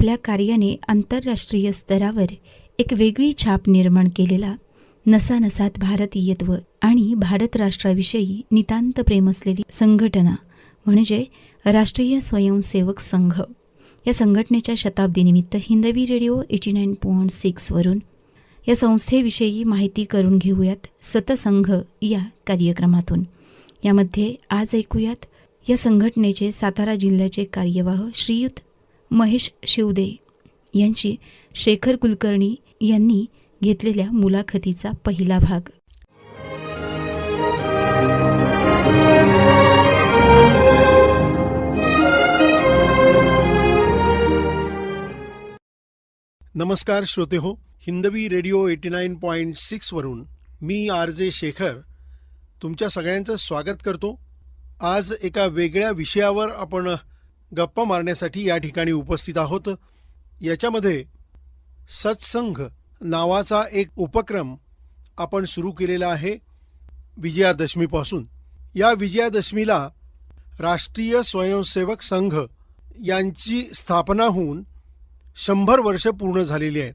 आपल्या कार्याने आंतरराष्ट्रीय स्तरावर एक वेगळी छाप निर्माण केलेला, नसानसात भारतीयत्व आणि भारत राष्ट्राविषयी नितांत प्रेम असलेली संघटना म्हणजे राष्ट्रीय स्वयंसेवक संघ. या संघटनेच्या शताब्दीनिमित्त हिंदवी रेडिओ 89.6 वरून या संस्थेविषयी माहिती करून घेऊयात सतसंघ या कार्यक्रमातून. यामध्ये आज ऐकूयात या संघटनेचे सातारा जिल्ह्याचे कार्यवाह श्रीयुत महेश शिवदे यांची शेखर कुलकर्णी यांनी घेतलेल्या मुलाखतीचा पहिला भाग. नमस्कार श्रोते हो, हिंदवी रेडिओ 89.6 वरून मी RJ शेखर तुमच्या सगळ्यांचं स्वागत करतो. आज एका वेगळ्या विषयावर आपण गप्पा मारण्यासाठी या ठिकाणी उपस्थित आहोत. याच्यामध्ये सत्संग नावाचा एक उपक्रम आपण सुरू केलेला आहे विजयादशमीपासून. या विजयादशमीला राष्ट्रीय स्वयंसेवक संघ यांची स्थापना होऊन 100 वर्ष पूर्ण झालेली आहेत.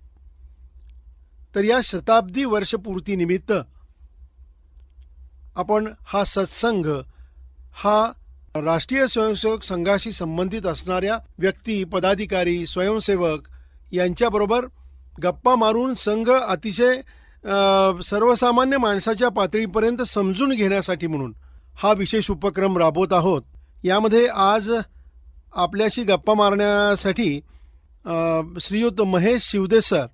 तर या शताब्दी वर्षपूर्तीनिमित्त आपण हा सत्संग हा राष्ट्रीय स्वयंसेवक संघाशी संबंधित असणाऱ्या व्यक्ती, पदाधिकारी, स्वयंसेवक यांच्याबरोबर गप्पा मारून संघ अतिशय सर्वसामान्य माणसाच्या पातळीपर्यंत समजून घेण्यासाठी म्हणून हा विशेष उपक्रम राबवत आहोत. यामध्ये आज आपल्याशी गप्पा मारण्यासाठी श्रीयुत महेश शिवदे सर,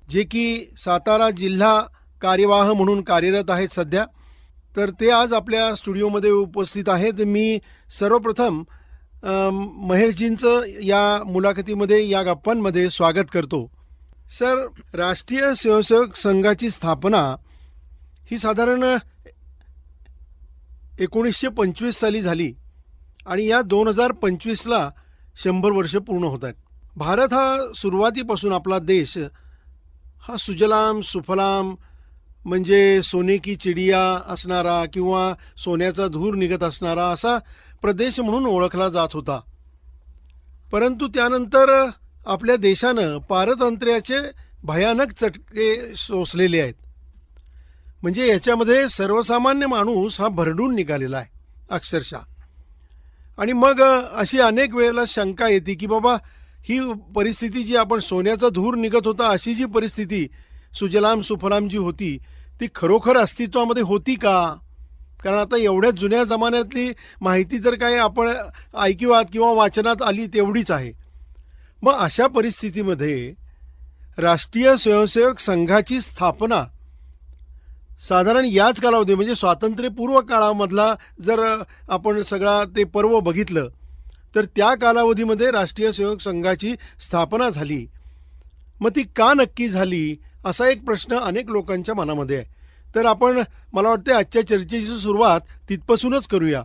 जे की सातारा जिल्हा कार्यवाह म्हणून कार्यरत आहेत सध्या, तर ते आज आपल्या स्टुडिओमध्ये उपस्थित आहेत. मी सर्वप्रथम महेशजींचं या मुलाखतीमध्ये, या गप्पांमध्ये स्वागत करतो. सर, राष्ट्रीय स्वयंसेवक संघाची स्थापना ही साधारण 1925 साली झाली आणि या 2025ला 100 वर्ष पूर्ण होत आहेत. भारत हा सुरुवातीपासून, आपला देश हा सुजलाम सुफलाम म्हणजे सोने की चिडिया असणारा किंवा सोन्याचा धूर निघत असणारा असा प्रदेश म्हणून ओळखला जात होता. परंतु त्यानंतर आपल्या देशानं पारतंत्र्याचे भयानक चटके सोसलेले आहेत. म्हणजे याच्यामध्ये सर्वसामान्य माणूस हा भरडून निघालेला आहे अक्षरशः. आणि मग अशी अनेक वेळेला शंका येते की बाबा, ही परिस्थिती जी आपण सोन्याचा धूर निघत होता अशी जी परिस्थिती सुजलाम सुफलाम जी होती, ती खरोखर अस्तित्वामध्ये होती का? कारण आता एवढ्या जुन्या जमान्यातली माहिती तर काय आपण ऐकिवात किंवा वाचनात आली तेवढीच आहे. मग अशा परिस्थितीमध्ये राष्ट्रीय स्वयंसेवक संघाची स्थापना साधारण याच कालावधी, म्हणजे स्वातंत्र्यपूर्व काळामधला जर आपण सगळा ते पर्व बघितलं तर त्या कालावधीमध्ये राष्ट्रीय स्वयंसेवक संघाची स्थापना झाली. मग ती का नक्की झाली असा एक प्रश्न अनेक लोकांच्या मनामध्ये आहे. तर आपण, मला वाटते, आजच्या चर्चेची सुरुवात तिथपासूनच करूया.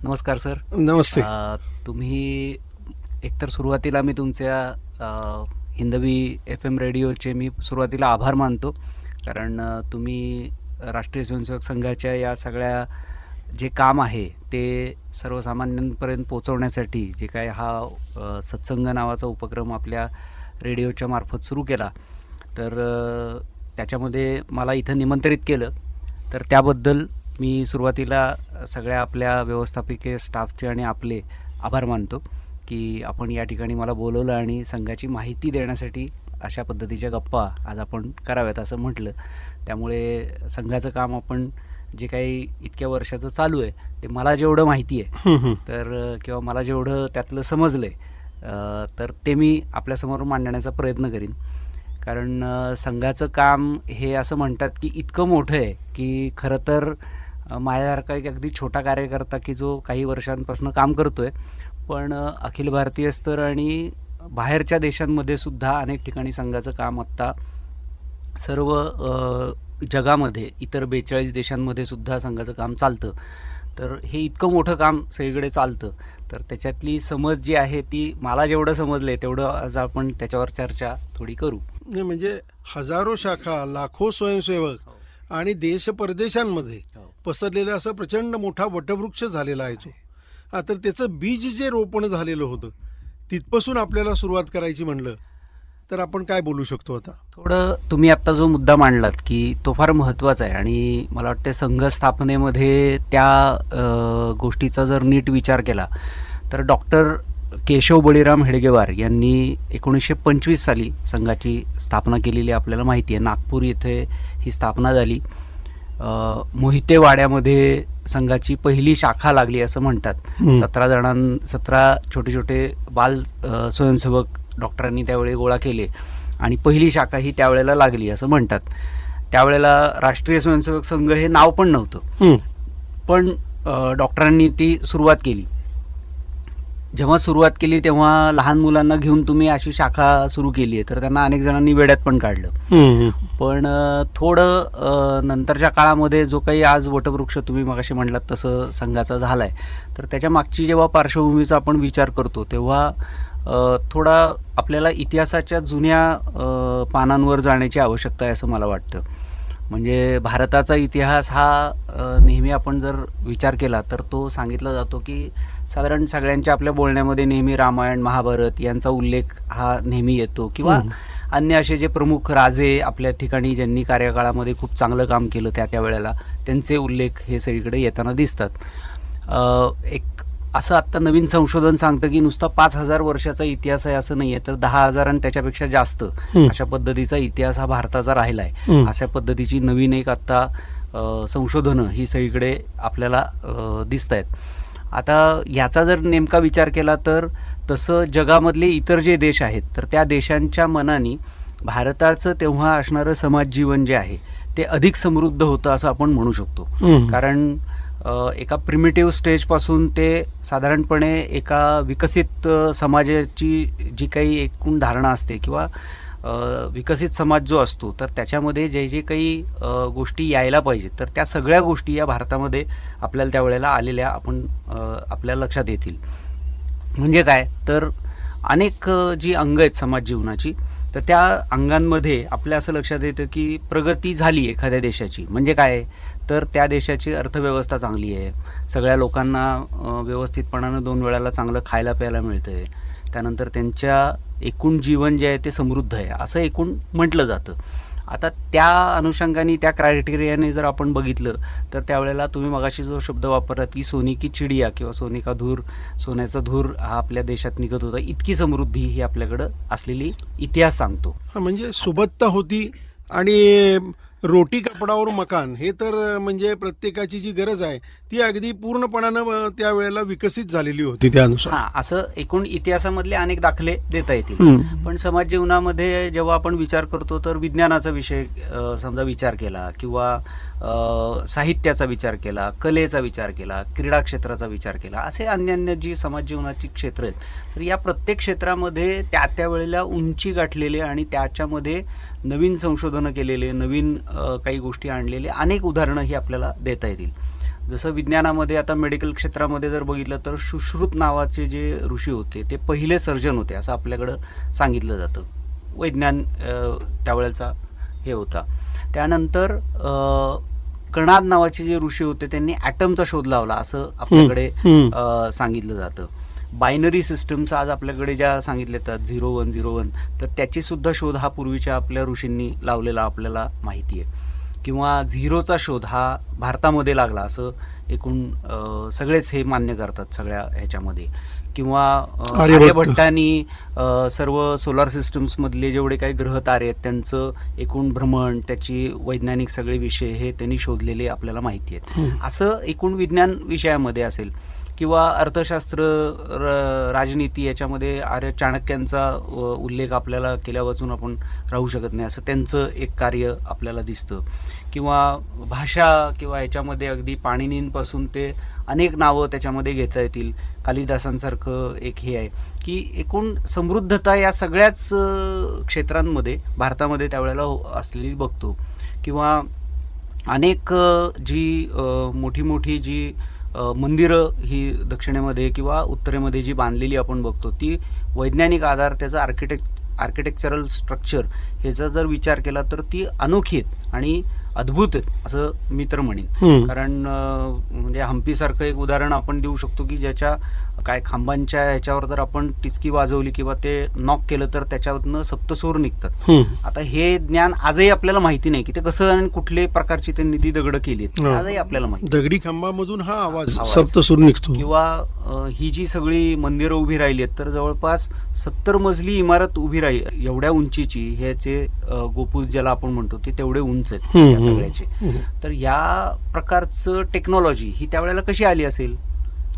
नमस्कार सर. नमस्ते. तुम्ही एकतर सुरुवातीला मी तुमच्या हिंदवी FM रेडिओचे मी सुरुवातीला आभार मानतो, कारण तुम्ही राष्ट्रीय स्वयंसेवक संघाच्या या सगळ्या जे काम आहे ते सर्वसामान्यांपर्यंत पोचवण्यासाठी जे काय हा सत्संग नावाचा उपक्रम आपल्या रेडिओच्या मार्फत सुरू केला, तर त्याच्यामध्ये मला इथं निमंत्रित केलं, तर त्याबद्दल मी सुरुवातीला सगळ्या आपल्या व्यवस्थापकीय स्टाफचे आणि आपले आभार मानतो की आपण या ठिकाणी मला बोलवलं आणि संघाची माहिती देण्यासाठी अशा पद्धतीच्या गप्पा आज आपण कराव्यात असं म्हटलं. त्यामुळे संघाचं काम आपण जे काही इतक्या वर्षाचं चालू आहे ते मला जेवढं माहिती आहे तर किंवा मला जेवढं त्यातलं समजलं आहे तर ते मी आपल्यासमोर मांडण्याचा प्रयत्न करीन. कारण संघाचं काम हे असं म्हणतात की इतकं मोठं आहे की खरं तर माझ्यासारखा एक अगदी छोटा कार्यकर्ता की जो काही वर्षांपासून काम करतो आहे, पण अखिल भारतीय स्तर आणि बाहेरच्या देशांमध्ये सुद्धा अनेक ठिकाणी संघाचं काम आत्ता सर्व जगामध्ये इतर 42 देशांमध्ये सुद्धा संघाचं काम चालतं. तर हे इतकं मोठं काम सगळीकडे चालतं, तर त्याच्यातली समज जी आहे ती मला जेवढं समजलं आहे तेवढं आज आपण त्याच्यावर चर्चा थोडी करू. म्हणजे हजारो शाखा, लाखो स्वयंसेवक आणि देश परदेशांमध्ये पसरलेला असा प्रचंड मोठा वटवृक्ष झालेला आहे तो. तर त्याचं बीज जे रोपण झालेलं होतं तिथपासून आपल्याला सुरुवात करायची म्हणलं तर आपण काय बोलू शकतो आता? थोडं तुम्ही आत्ता जो मुद्दा मांडलात की तो फार महत्त्वाचा आहे आणि मला वाटतं संघ स्थापनेमध्ये त्या गोष्टीचा जर नीट विचार केला तर डॉक्टर केशव बळीराम हेडगेवार यांनी 1925 साली संघाची स्थापना केलेली आपल्याला माहिती आहे. नागपूर येथे ही स्थापना झाली. मोहिते वाड्यामध्ये संघाची पहिली शाखा लागली असं म्हणतात. 17 छोटे छोटे बाल स्वयंसेवक डॉक्टरांनी त्यावेळी गोळा केले आणि पहिली शाखा ही त्यावेळेला लागली असं म्हणतात. त्यावेळेला राष्ट्रीय स्वयंसेवक संघ हे नाव पण नव्हतं, पण डॉक्टरांनी ती सुरुवात केली. जेव्हा सुरुवात केली तेव्हा लहान मुलांना घेऊन तुम्ही अशी शाखा सुरू केली आहे तर त्यांना अनेक जणांनी वेड्यात पण काढलं. पण थोडं नंतरच्या काळामध्ये जो काही आज वटवृक्ष तुम्ही मगाशी म्हटलात तसं संघाचा झालाय, तर त्याच्या मागची जेव्हा पार्श्वभूमीचा आपण विचार करतो तेव्हा थोडा आपल्याला इतिहासाच्या जुन्या पानांवर जाण्याची आवश्यकता आहे असं मला वाटतं. म्हणजे भारताचा इतिहास हा नेहमी आपण जर विचार केला तर तो सांगितला जातो की साधारण सगळ्यांच्या आपल्या बोलण्यामध्ये नेहमी रामायण महाभारत यांचा उल्लेख हा नेहमी येतो किंवा अन्य असे जे प्रमुख राजे आपल्या ठिकाणी ज्यांनी कार्यकाळामध्ये खूप चांगलं काम केलं त्या वेळेला त्यांचे उल्लेख हे सगळीकडे येताना दिसतात. एक असं आत्ता नवीन संशोधन सांगतं की नुसता 5,000 वर्षाचा इतिहास आहे असं नाहीये, तर 10,000 आणि त्याच्यापेक्षा जास्त अशा पद्धतीचा इतिहास हा भारताचा राहिला आहे. अशा पद्धतीची नवीन एक आत्ता संशोधनं ही सगळीकडे आपल्याला दिसत आहेत. आता ह्याचा जर नेमका विचार केला तर तसं जगामधले इतर जे देश आहेत तर त्या देशांच्या मनाने भारताचं तेव्हा असणारं समाज जीवन जे आहे ते अधिक समृद्ध होतं असं आपण म्हणू शकतो. कारण एका प्रिमिटिव्ह स्टेजपासून ते साधारणपणे एका विकसित समाजाची जी काही एकूण धारणा असते किंवा विकसित समाज जो असतो तर त्याच्यामध्ये जे काही गोष्टी यायला पाहिजेत तर त्या सगळ्या गोष्टी या भारतामध्ये आपल्याला त्यावेळेला आलेल्या आपल्याला लक्षात येतील. म्हणजे काय तर अनेक जी अंग आहेत समाज जीवनाची तर त्या अंगांमध्ये आपल्या असं लक्षात येतं की प्रगती झाली एखाद्या देशाची म्हणजे काय तर त्या देशाची अर्थव्यवस्था चांगली आहे, सगळ्या लोकांना व्यवस्थितपणानं 2 वेळाला चांगलं खायला प्यायला मिळतंय, त्यानंतर त्यांच्या एकूण जीवन जे आहे ते समृद्ध आहे असं एकूण म्हटलं जातं. आता त्या अनुषंगाने त्या क्रायटेरियाने जर आपण बघितलं तर त्यावेळेला तुम्ही मगाशी जो शब्द वापरला ती सोनी की चिडिया किंवा सोने का धूर, सोन्याचा धूर हा आपल्या देशात निघत होता, इतकी समृद्धी ही आपल्याकडं असलेली इतिहास सांगतो. म्हणजे सुबत्ता होती आणि रोटी कपडावर मकान हे तर म्हणजे प्रत्येकाची जी गरज आहे ती अगदी पूर्णपणानं त्यावेळेला विकसित झालेली होती त्यानुसार. असं एकूण इतिहासामधले अनेक दाखले देता येतील. पण समाज जीवनामध्ये जेव्हा आपण विचार करतो तर विज्ञानाचा विषय समजा विचार केला किंवा साहित्याचा विचार केला, कलेचा विचार केला, क्रीडा क्षेत्राचा विचार केला, असे अन्य जी समाज जीवनाची क्षेत्र आहेत तर या प्रत्येक क्षेत्रामध्ये त्या वेळेला उंची गाठलेले आणि त्याच्यामध्ये नवीन संशोधनं केलेले, नवीन काही गोष्टी आणलेले अनेक उदाहरणं ही आपल्याला देता येतील. जसं विज्ञानामध्ये आता मेडिकल क्षेत्रामध्ये जर बघितलं तर सुश्रुत नावाचे जे ऋषी होते ते पहिले सर्जन होते असं आपल्याकडं सांगितलं जातं. वैज्ञान त्यावेळेचा हे होता. त्यानंतर कणाद नावाचे जे ऋषी होते त्यांनी ॲटमचा शोध लावला असं आपल्याकडे सांगितलं जातं. बायनरी सिस्टमचा आज आपल्याकडे ज्या सांगितले जातात 0101 तर त्याची सुद्धा शोध हा पूर्वीच्या आपल्या ऋषींनी लावलेला आपल्याला माहिती आहे. किंवा झिरोचा शोध हा भारतामध्ये लागला असं एकूण सगळेच हे मान्य करतात सगळ्या ह्याच्यामध्ये. किंवा आर्यभट्टांनी सर्व सोलार सिस्टम्समधले जेवढे काही ग्रह तारे आहेत त्यांचं एकूण भ्रमण, त्याची वैज्ञानिक सगळे विषय हे त्यांनी शोधलेले आपल्याला माहिती आहेत. असं एकूण विज्ञान विषयामध्ये असेल किंवा अर्थशास्त्र, राजनीती याच्यामध्ये आर्य चाणक्यांचा उल्लेख आपल्याला केल्या वाचून आपण राहू शकत नाही असं त्यांचं एक कार्य आपल्याला दिसतं. किंवा भाषा किंवा याच्यामध्ये अगदी पाणिनींपासून ते अनेक नावं त्याच्यामध्ये घेता येतील. कालिदासांसारखं एक हे आहे की एकूण समृद्धता या सगळ्याच क्षेत्रांमध्ये भारतामध्ये त्यावेळेला असलेली बघतो. किंवा अनेक जी मोठी मोठी जी मंदिरं ही दक्षिणेमध्ये किंवा उत्तरेमध्ये जी बांधलेली आपण बघतो ती वैज्ञानिक आधार, त्याचा आर्किटेक्चरल स्ट्रक्चर ह्याचा जर विचार केला तर ती अनोखी आहेत आणि अद्भुत असं मी तर म्हणेन. हम्म. कारण म्हणजे हम्पीसारखं एक उदाहरण आपण देऊ शकतो की ज्याच्या काय खांबांच्या ह्याच्यावर जर आपण टिचकी वाजवली किंवा ते नॉक केलं तर त्याच्यातनं सप्तसूर निघतात. हम्म. आता हे ज्ञान आजही आपल्याला माहिती नाही की ते कसं आणि कुठल्या प्रकारची ते निधी दगड केली हो. आजही आपल्याला माहिती. दगडी खांबामधून हा आवाज आवाज. सप्तसूर निघतो. किंवा ही जी सगळी मंदिरं उभी राहिली आहेत तर जवळपास 70 मजली इमारत उभी राहील एवढ्या उंचीची. ह्याचे गोपूज ज्याला आपण म्हणतो ते तेवढे उंच आहेत हम्म, या हम्म. सगळ्याचे. हम्म. तर या प्रकारचं टेक्नॉलॉजी ही त्यावेळेला कशी आली असेल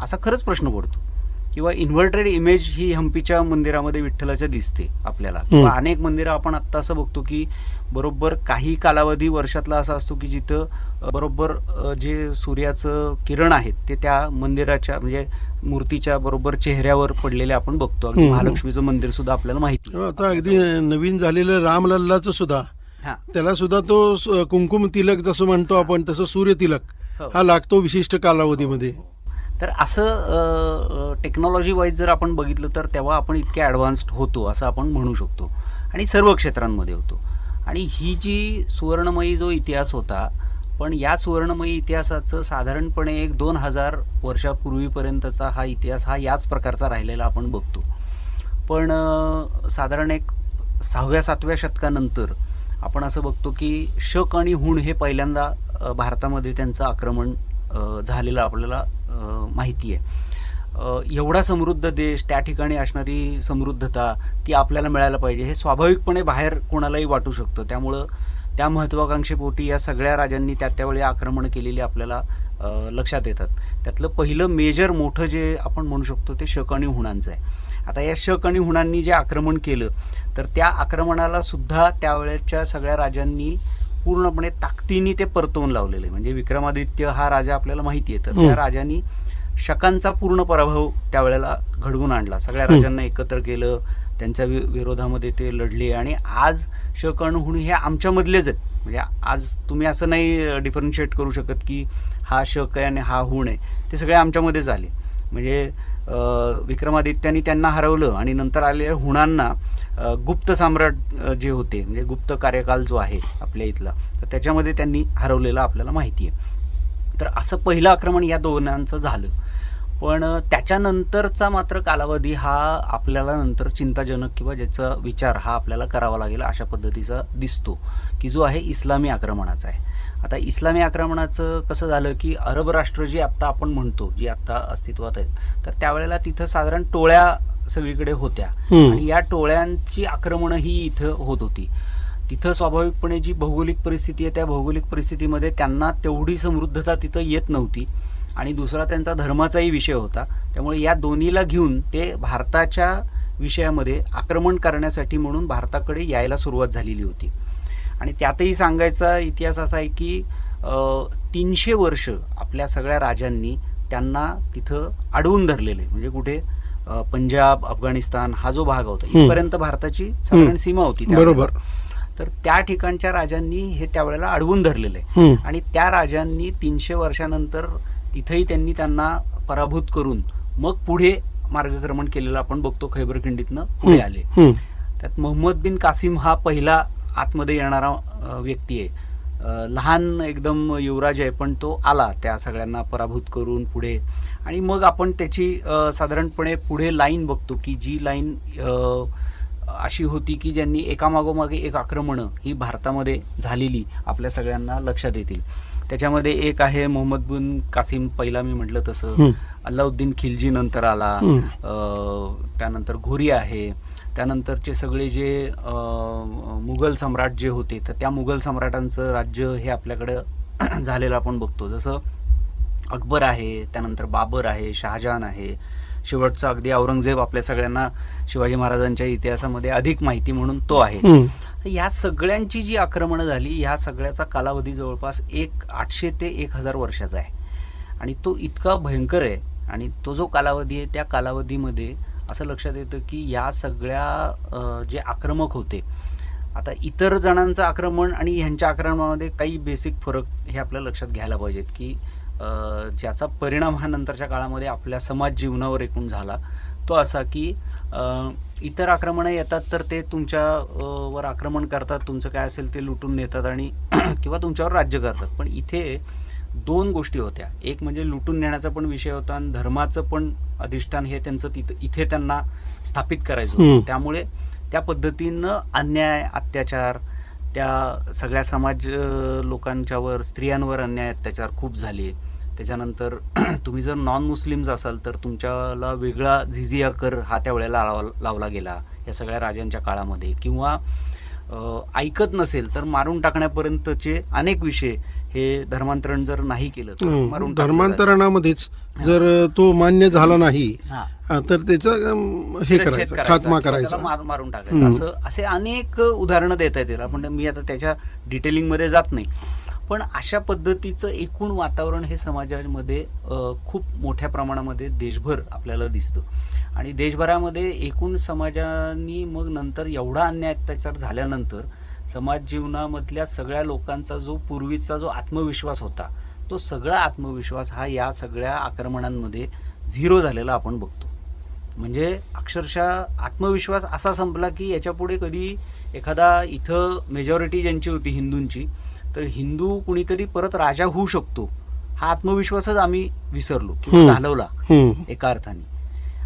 असा खरंच प्रश्न पडतो. किंवा इन्व्हर्टेड इमेज ही हम्पीच्या मंदिरामध्ये विठ्ठलाच्या दिसते आपल्याला. किंवा अनेक मंदिरं आपण आत्ता असं बघतो की बरोबर काही कालावधी वर्षातला असा असतो की जिथं बरोबर जे सूर्याचं किरण आहेत ते त्या मंदिराच्या म्हणजे मूर्तीच्या बरोबर चेहऱ्यावर पडलेले आपण बघतो. अगदी हम्म. महालक्ष्मीचं मंदिर सुद्धा आपल्याला माहिती आहे. आता अगदी नवीन झालेलं रामलल्लाचं सुद्धा हा. त्याला सुद्धा तो कुंकुम तिलक जसं म्हणतो आपण तसं सूर्य तिलक हो. हा लागतो विशिष्ट कालावधीमध्ये. तर असं टेक्नॉलॉजी वाईज जर आपण बघितलं तर तेव्हा आपण इतके ॲडव्हान्स्ड होतो असं आपण म्हणू शकतो आणि सर्व क्षेत्रांमध्ये होतो. आणि ही जी सुवर्णमयी जो इतिहास होता पण या सुवर्णमयी इतिहासाचं साधारणपणे एक 2000 वर्षापूर्वीपर्यंतचा हा इतिहास हा याच प्रकारचा राहिलेला आपण बघतो. पण साधारण एक 6व्या-7व्या शतकानंतर आपण असं बघतो की शक आणि हुण हे पहिल्यांदा भारतामध्ये त्यांचं आक्रमण झालेलं आपल्याला माहिती आहे. एवढा समृद्ध देश त्या ठिकाणी असणारी समृद्धता ती आपल्याला मिळायला पाहिजे हे स्वाभाविकपणे बाहेर कोणालाही वाटू शकतं. त्यामुळं त्या महत्त्वाकांक्षेपोटी या सगळ्या राजांनी त्यावेळी आक्रमण केलेली आपल्याला लक्षात येतात. त्यातलं पहिलं मेजर मोठं जे आपण म्हणू शकतो ते शक आणि हुणांचं आहे. आता या शक आणि हुणांनी जे आक्रमण केलं तर त्या आक्रमणाला सुद्धा त्यावेळेच्या सगळ्या राजांनी पूर्णपणे ताकदीने ते परतवून लावलेले. म्हणजे विक्रमादित्य हा राजा आपल्याला माहिती आहे तर त्या राजांनी शकांचा पूर्ण पराभव त्यावेळेला घडवून आणला. सगळ्या राजांना एकत्र केलं, त्यांच्या विरोधामध्ये ते लढले आणि आज शक आणि हुण हे आमच्यामधलेच आहेत. म्हणजे आज तुम्ही असं नाही डिफरन्शिएट करू शकत की हा शक आहे आणि हा हुण आहे. ते सगळे आमच्यामध्येच आले. म्हणजे विक्रमादित्याने त्यांना हरवलं आणि नंतर आलेल्या हुणांना गुप्त सम्राट जे होते म्हणजे गुप्त कार्यकाल जो आहे आपल्या इथला तर त्याच्यामध्ये त्यांनी हरवलेलं आपल्याला माहिती आहे. तर असं पहिलं आक्रमण या दोघांचं झालं. पण त्याच्यानंतरचा मात्र कालावधी हा आपल्याला नंतर चिंताजनक किंवा ज्याचा विचार हा आपल्याला करावा लागेल अशा पद्धतीचा दिसतो की जो आहे इस्लामी आक्रमणाचा आहे. आता इस्लामी आक्रमणाचं कसं झालं की अरब राष्ट्र जी आत्ता आपण म्हणतो जी आत्ता अस्तित्वात आहेत तर त्यावेळेला तिथं साधारण टोळ्या सगळीकडे होत्या आणि या टोळ्यांची आक्रमणं ही इथं होत होती. तिथं स्वाभाविकपणे जी भौगोलिक परिस्थिती आहे त्या भौगोलिक परिस्थितीमध्ये त्यांना तेवढी समृद्धता तिथं येत नव्हती आणि दुसरा त्यांचा धर्माचाही विषय होता. त्यामुळे या दोन्हीला घेऊन ते भारताच्या विषयामध्ये आक्रमण करण्यासाठी म्हणून भारताकडे यायला सुरुवात झालेली होती. आणि त्यातही सांगायचा इतिहास असा आहे की 300 वर्ष आपल्या सगळ्या राजांनी त्यांना तिथं अडवून धरलेले. म्हणजे कुठे पंजाब, अफगाणिस्तान हा जो भाग होता इथपर्यंत भारताची साधारण सीमा होती बरोबर. तर त्या ठिकाणच्या राजांनी हे त्यावेळेला अडवून धरलेलं आहे आणि त्या राजांनी 300 वर्षानंतर तिथेही त्यांनी त्यांना पराभूत करून मग पुढे मार्गक्रमण केलेलं आपण बघतो. खैबर खिंडीतनं पुढे आले. त्यात मोहम्मद बिन कासिम हा पहिला आतमध्ये येणारा व्यक्ती आहे. लहान एकदम युवराज आहे पण तो आला त्या सगळ्यांना पराभूत करून पुढे. आणि मग आपण त्याची साधारणपणे पुढे लाईन बघतो की जी लाईन अशी होती की ज्यांनी एकामागोमागे एक आक्रमणं ही भारतामध्ये झालेली आपल्या सगळ्यांना लक्षात येतील. त्याच्यामध्ये एक आहे मोहम्मद बिन कासिम पहिला मी म्हटलं तसं. अल्लाउद्दीन खिलजी नंतर आला. त्यानंतर घोरी आहे. त्यानंतरचे सगळे जे मुघल सम्राट जे होते तर त्या मुघल सम्राटांचं राज्य हे आपल्याकडं झालेलं आपण बघतो. जसं अकबर आहे, त्यानंतर बाबर आहे, शहाजहान आहे, शेवटचा अगदी औरंगजेब आपल्या सगळ्यांना शिवाजी महाराजांच्या इतिहासामध्ये अधिक माहिती म्हणून तो आहे. तर या सगळ्यांची जी आक्रमणं झाली ह्या सगळ्याचा कालावधी जवळपास 800 ते 1000 वर्षाचा आहे आणि तो इतका भयंकर आहे. आणि तो जो कालावधी आहे त्या कालावधीमध्ये असं लक्षात येतं की या सगळ्या जे आक्रमक होते आता इतर जणांचं आक्रमण आणि ह्यांच्या आक्रमणामध्ये काही बेसिक फरक हे आपल्या लक्षात घ्यायला पाहिजेत की ज्याचा परिणाम हा नंतरच्या काळामध्ये आपल्या समाज जीवनावर एकूण झाला तो असा की इतर आक्रमणं येतात तर ते तुमच्या वर आक्रमण करतात, तुमचं काय असेल ते लुटून नेतात आणि किंवा तुमच्यावर राज्य करतात. पण इथे दोन गोष्टी होत्या. एक म्हणजे लुटून नेण्याचा पण विषय होता आणि धर्माचं पण अधिष्ठान हे त्यांचं इथे त्यांना स्थापित करायचं होतं. त्यामुळे त्या पद्धतीनं अन्याय, अत्याचार त्या सगळ्या समाज लोकांच्यावर, स्त्रियांवर अन्याय अत्याचार खूप झाले. त्याच्यानंतर तुम्ही जर नॉन मुस्लिम्स असाल तर तुमच्याला वेगळा झिझिया कर हा त्यावेळेला लावला गेला या सगळ्या राजांच्या काळामध्ये. किंवा ऐकत नसेल तर मारून टाकण्यापर्यंतचे अनेक विषय हे धर्मांतरण जर नाही केलं तर मारून टाकलं जातं. धर्मांतरणामध्येच जर तो मान्य झाला नाही हा. तर त्याचं हे करायचं, खात्मा करायचा, मारून टाकायचं. असे अनेक उदाहरणं देता येतील. आपण मी आता त्याच्या डिटेलिंगमध्ये जात नाही. पण अशा पद्धतीचं एकूण वातावरण हे समाजामध्ये खूप मोठ्या प्रमाणामध्ये देशभर आपल्याला दिसतं. आणि देशभरामध्ये एकूण समाजानी मग नंतर एवढा अन्याय अत्याचार झाल्यानंतर समाज जीवनामधल्या सगळ्या लोकांचा जो पूर्वीचा जो आत्मविश्वास होता तो सगळा आत्मविश्वास हा या सगळ्या आक्रमणांमध्ये झिरो झालेला आपण बघतो. म्हणजे अक्षरशः आत्मविश्वास असा संपला की याच्यापुढे कधी एखादा इथं मेजॉरिटी ज्यांची होती हिंदूंची, तर हिंदू कुणीतरी परत राजा होऊ शकतो हा आत्मविश्वासच आम्ही विसरलो किंवा घालवला एका अर्थाने.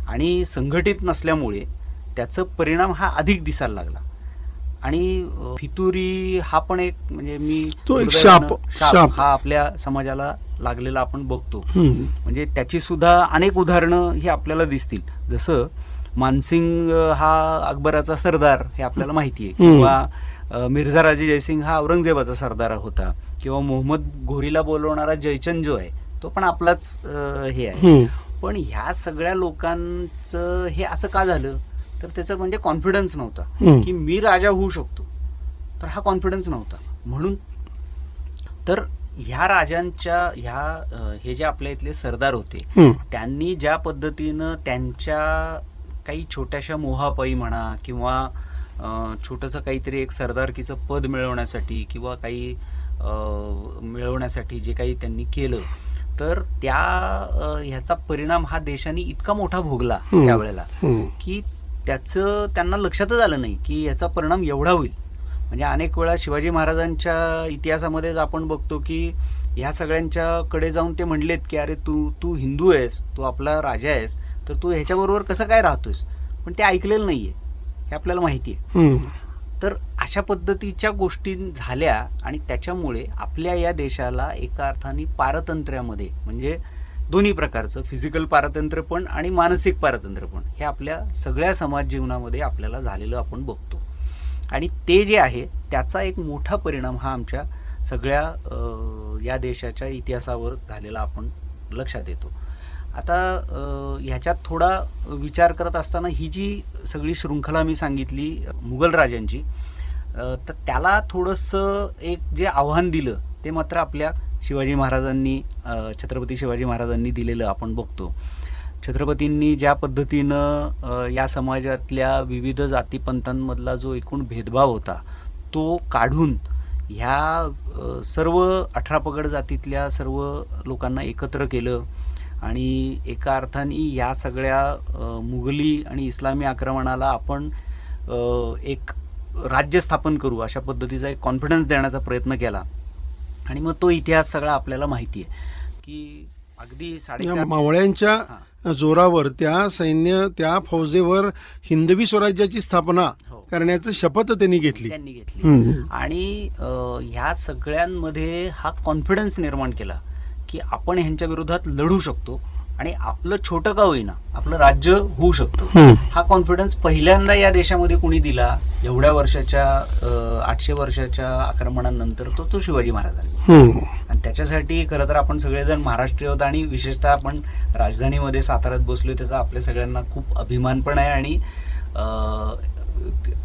आणि संघटित नसल्यामुळे त्याचा परिणाम हा अधिक दिसायला लागला. आणि फितुरी हा पण एक म्हणजे मी तो एक शाप हा आपल्या समाजाला लागलेला आपण बघतो. म्हणजे त्याची सुद्धा अनेक उदाहरणं ही आपल्याला दिसतील. जसं मानसिंग हा अकबराचा सरदार हे आपल्याला माहिती आहे, किंवा मिर्झा राजे जयसिंग हा औरंगजेबाचा सरदार होता, किंवा मोहम्मद घोरीला बोलवणारा जयचंद जो आहे तो पण आपलाच हे आहे. पण ह्या सगळ्या लोकांचं हे असं का झालं तर त्याचं म्हणजे कॉन्फिडन्स नव्हता की मी राजा होऊ शकतो. तर हा कॉन्फिडन्स नव्हता. म्हणून तर ह्या राजांच्या हे जे आपल्या इथले सरदार होते त्यांनी ज्या पद्धतीनं त्यांच्या काही छोट्याशा मोहापायी म्हणा किंवा छोटंसं काहीतरी एक सरदारकीचं पद मिळवण्यासाठी किंवा काही मिळवण्यासाठी जे काही त्यांनी केलं तर ह्याचा परिणाम हा देशाने इतका मोठा भोगला त्यावेळेला की त्याचं त्यांना लक्षातच आलं नाही की याचा परिणाम एवढा होईल. म्हणजे अनेक वेळा शिवाजी महाराजांच्या इतिहासामध्ये आपण बघतो की ह्या सगळ्यांच्याकडे जाऊन ते म्हणलेत की अरे तू हिंदू आहेस, तू आपला राजा आहेस, तर तू ह्याच्याबरोबर कसं काय राहतोयस. पण ते ऐकलेलं नाहीये हे आपल्याला माहिती आहे. तर अशा पद्धतीच्या गोष्टी झाल्या आणि त्याच्यामुळे आपल्या या देशाला एका अर्थाने पारतंत्र्यामध्ये म्हणजे दोन्ही प्रकारचं फिजिकल पारतंत्र्य पण आणि मानसिक पारतंत्र्य पण हे आपल्या सगळ्या समाज जीवनामध्ये आपल्याला झालेलं आपण बघतो. आणि ते जे आहे त्याचा एक मोठा परिणाम हा आमच्या सगळ्या या देशाच्या इतिहासावर झालेला आपण लक्षात येतो. आता ह्याच्यात थोडा विचार करत असताना ही जी सगळी शृंखला मी सांगितली मुघल राजांची, तर त्याला थोडंसं एक जे आव्हान दिलं ते मात्र आपल्या शिवाजी महाराजांनी छत्रपती शिवाजी महाराजांनी दिलेलं आपण बघतो. छत्रपतींनी ज्या पद्धतीनं या समाजातल्या विविध जातीपंथांमधला जो एकूण भेदभाव होता तो काढून ह्या सर्व 18 पगड जातीतल्या सर्व लोकांना एकत्र केलं आणि एका अर्थाने या सगळ्या मुघली आणि इस्लामी आक्रमणाला आपण एक राज्य स्थापन करू अशा पद्धतीचा एक कॉन्फिडन्स देण्याचा प्रयत्न केला. आणि मग तो इतिहास सगळा आपल्याला माहिती आहे की अगदी 4.5 मावळ्यांच्या जोरावर त्या फौजेवर हिंदवी स्वराज्याची स्थापना करण्याची शपथ त्यांनी घेतली. आणि ह्या सगळ्यांमध्ये हा कॉन्फिडन्स निर्माण केला की आपण ह्यांच्या विरोधात लढू शकतो आणि आपलं छोटं का होईना आपलं राज्य होऊ शकतं. हा कॉन्फिडन्स पहिल्यांदा या देशामध्ये कुणी दिला एवढ्या वर्षाच्या 800 वर्षाच्या आक्रमणानंतर तो शिवाजी महाराजांनी. आणि त्याच्यासाठी खरं तर आपण सगळेजण महाराष्ट्रीय आहोत आणि विशेषतः आपण राजधानीमध्ये साताऱ्यात बसलोय त्याचा आपल्या सगळ्यांना खूप अभिमान पण आहे. आणि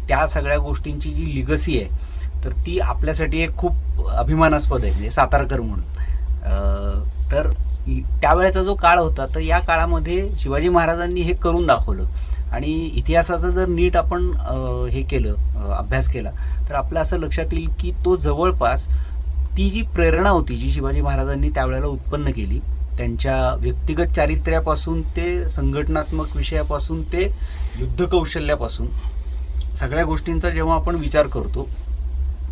त्या सगळ्या गोष्टींची जी लिगसी आहे तर ती आपल्यासाठी एक खूप अभिमानास्पद आहे म्हणजे सातारकर म्हणून. तर त्यावेळेचा जो काळ होता तर या काळामध्ये शिवाजी महाराजांनी हे करून दाखवलं. आणि इतिहासाचं जर नीट आपण हे केलं अभ्यास केला तर आपलं असं लक्षात येईल की तो जवळपास ती जी प्रेरणा होती जी शिवाजी महाराजांनी त्यावेळेला उत्पन्न केली त्यांच्या व्यक्तिगत चारित्र्यापासून ते संघटनात्मक विषयापासून ते युद्ध कौशल्यापासून सगळ्या गोष्टींचा जेव्हा आपण विचार करतो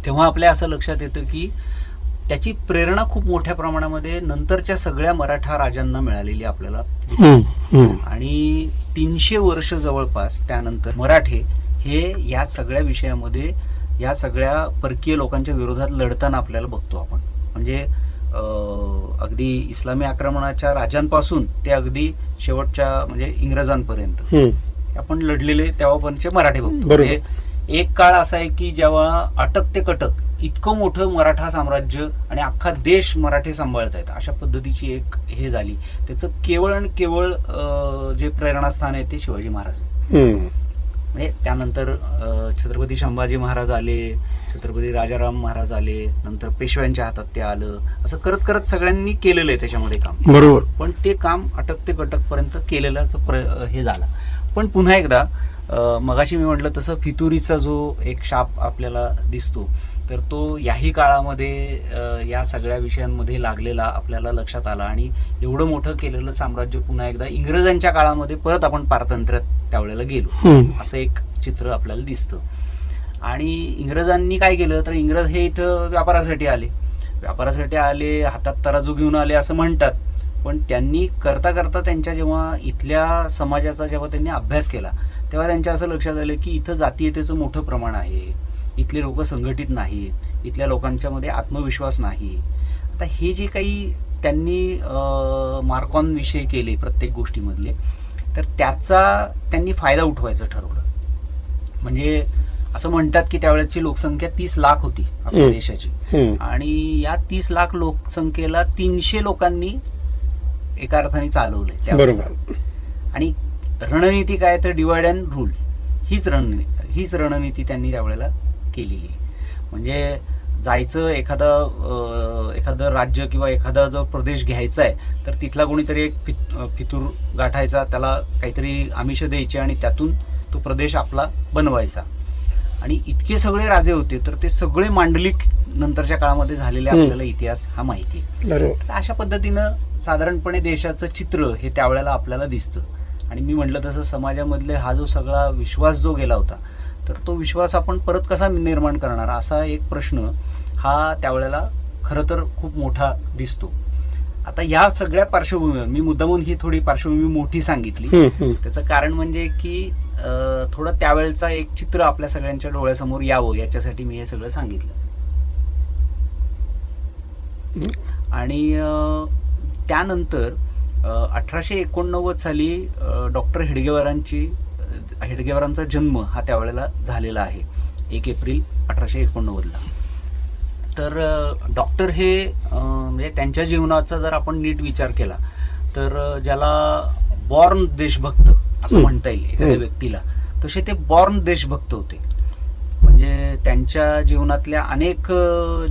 तेव्हा आपल्या असं लक्षात येतं की त्याची प्रेरणा खूप मोठ्या प्रमाणामध्ये नंतरच्या सगळ्या मराठा राजांना मिळालेली आपल्याला दिसते. आणि 300 वर्ष जवळपास त्यानंतर मराठे हे या सगळ्या विषयामध्ये या सगळ्या परकीय लोकांच्या विरोधात लढताना आपल्याला बघतो आपण. म्हणजे अगदी इस्लामी आक्रमणाच्या राजांपासून ते अगदी शेवटच्या म्हणजे इंग्रजांपर्यंत आपण लढलेले तेव्हापर्यंतचे मराठे बघतो. म्हणजे एक काळ असा आहे की जेव्हा अटक ते कटक इतकं मोठं मराठा साम्राज्य आणि अख्खा देश मराठे सांभाळतायत अशा पद्धतीची एक हे झाली. त्याचं केवळ आणि केवळ जे प्रेरणास्थान आहे ते शिवाजी महाराज. म्हणजे त्यानंतर छत्रपती संभाजी महाराज आले, छत्रपती राजाराम महाराज आले, नंतर पेशव्यांच्या हातात ते आलं. असं करत करत सगळ्यांनी केलेलं आहे त्याच्यामध्ये काम. बरोबर. पण ते काम अटक ते कटक पर्यंत केलेलं हे झालं. पण पुन्हा एकदा मगाशी मी म्हटलं तसं फितुरीचा जो एक शाप आपल्याला दिसतो तर तो याही काळामध्ये या सगळ्या विषयांमध्ये लागलेला आपल्याला लक्षात आला. आणि एवढं मोठं केलेलं साम्राज्य पुन्हा एकदा इंग्रजांच्या काळामध्ये परत आपण पारतंत्र्यात त्यावेळेला गेलो असं एक चित्र आपल्याला दिसतं. आणि इंग्रजांनी काय केलं तर इंग्रज हे इथं व्यापारासाठी आले, हातात तराजू घेऊन आले असं म्हणतात. पण त्यांनी करता करता त्यांच्या जेव्हा इथल्या समाजाचा जेव्हा त्यांनी अभ्यास केला तेव्हा त्यांच्या असं लक्षात आलं की इथं जातीयतेचं मोठं प्रमाण आहे, इथले लोक संघटित नाहीत, इथल्या लोकांच्या मध्ये आत्मविश्वास नाही. आता हे जे काही त्यांनी मार्कॉन विषय केले प्रत्येक गोष्टीमधले तर त्याचा त्यांनी फायदा उठवायचं ठरवलं. म्हणजे असं म्हणतात की त्यावेळेची लोकसंख्या 30 लाख होती आपल्या देशाची आणि या 30 लाख लोकसंख्येला 300 लोकांनी एका अर्थाने चालवलंय. बरोबर. आणि रणनीती काय तर डिवाइड अँड रूल हीच रणनीती त्यांनी त्यावेळेला केलेली. म्हणजे जायचं एखादं राज्य किंवा एखादा जो प्रदेश घ्यायचा आहे तर तिथला कोणीतरी एक फितूर गाठायचा, त्याला काहीतरी आमिष द्यायची आणि त्यातून तो प्रदेश आपला बनवायचा. आणि इतके सगळे राजे होते तर ते सगळे मांडलिक नंतरच्या काळामध्ये झालेले आपल्याला इतिहास हा माहिती आहे. अशा पद्धतीनं साधारणपणे देशाचं चित्र हे त्यावेळेला आपल्याला दिसतं. आणि मी म्हटलं तसं समाजामधले हा जो सगळा विश्वास जो गेला होता तर तो विश्वास आपण परत कसा निर्माण करणार असा एक प्रश्न हा त्यावेळेला खरं तर खूप मोठा दिसतो. आता या सगळ्या पार्श्वभूमीवर मी मुद्दामून ही थोडी पार्श्वभूमी मोठी सांगितली. त्याचं कारण म्हणजे की थोडं त्यावेळेचा एक चित्र आपल्या सगळ्यांच्या डोळ्यासमोर यावं याच्यासाठी मी हे सगळं सांगितलं. आणि त्यानंतर 1889 साली डॉक्टर हेडगेवारांचा जन्म हा त्यावेळेला झालेला आहे 1 एप्रिल 1889ला. तर डॉक्टर हे म्हणजे त्यांच्या जीवनाचा जर आपण नीट विचार केला तर ज्याला बॉर्न देशभक्त असं म्हणता येईल एखाद्या व्यक्तीला, तसे ते बॉर्न देशभक्त होते. म्हणजे त्यांच्या जीवनातल्या अनेक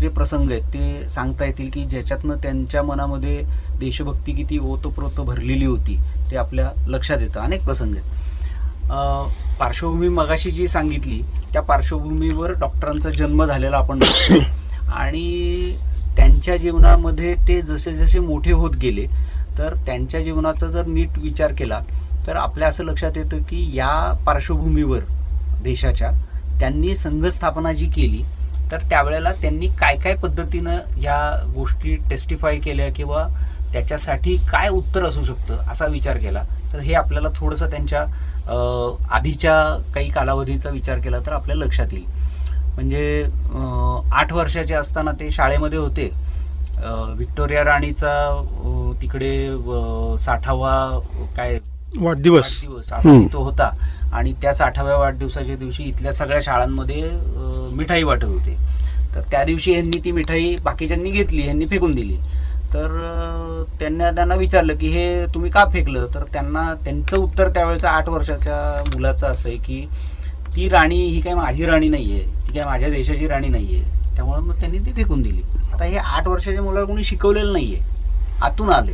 जे प्रसंग आहेत ते सांगता येतील की ज्याच्यातनं त्यांच्या मनामध्ये देशभक्ती किती ओतप्रोत भरलेली होती ते आपल्या लक्षात येतं. अनेक प्रसंग आहेत. पार्श्वभूमी मगाशी जी सांगितली त्या पार्श्वभूमीवर डॉक्टरांचा जन्म झालेला आपण बघतो. आणि त्यांच्या जीवनामध्ये ते जसे जसे मोठे होत गेले तर त्यांच्या जीवनाचा जर नीट विचार केला तर आपल्या असं लक्षात येतं की या पार्श्वभूमीवर देशाच्या त्यांनी संघस्थापना जी केली तर त्यावेळेला त्यांनी काय काय पद्धतीनं या गोष्टी टेस्टिफाय केल्या किंवा त्याच्यासाठी काय उत्तर असू शकतं असा विचार केला तर हे आपल्याला थोडंसं त्यांच्या आधीच्या काही कालावधीचा विचार केला तर आपल्या लक्षात येईल. म्हणजे 8 वर्षाचे असताना ते शाळेमध्ये होते. व्हिक्टोरिया राणीचा तिकडे 60वा काय वाढदिवस असा तो होता आणि त्या 60व्या वाढदिवसाच्या दिवशी इथल्या सगळ्या शाळांमध्ये मिठाई वाटत होते. तर त्या दिवशी ह्यांनी ती मिठाई बाकीच्यांनी घेतली, ह्यांनी फेकून दिली. तर त्यांना विचारलं की हे तुम्ही का फेकलं तर त्यांचं उत्तर त्यावेळेच्या 8 वर्षाच्या मुलाचं असं आहे की ती राणी ही काय माझी राणी नाहीये, ती काय माझ्या देशाची राणी नाहीये, त्यामुळे मग त्यांनी ती फेकून दिली. आता हे 8 वर्षाच्या मुलाला कोणी शिकवलेलं नाहीये, आतून आले.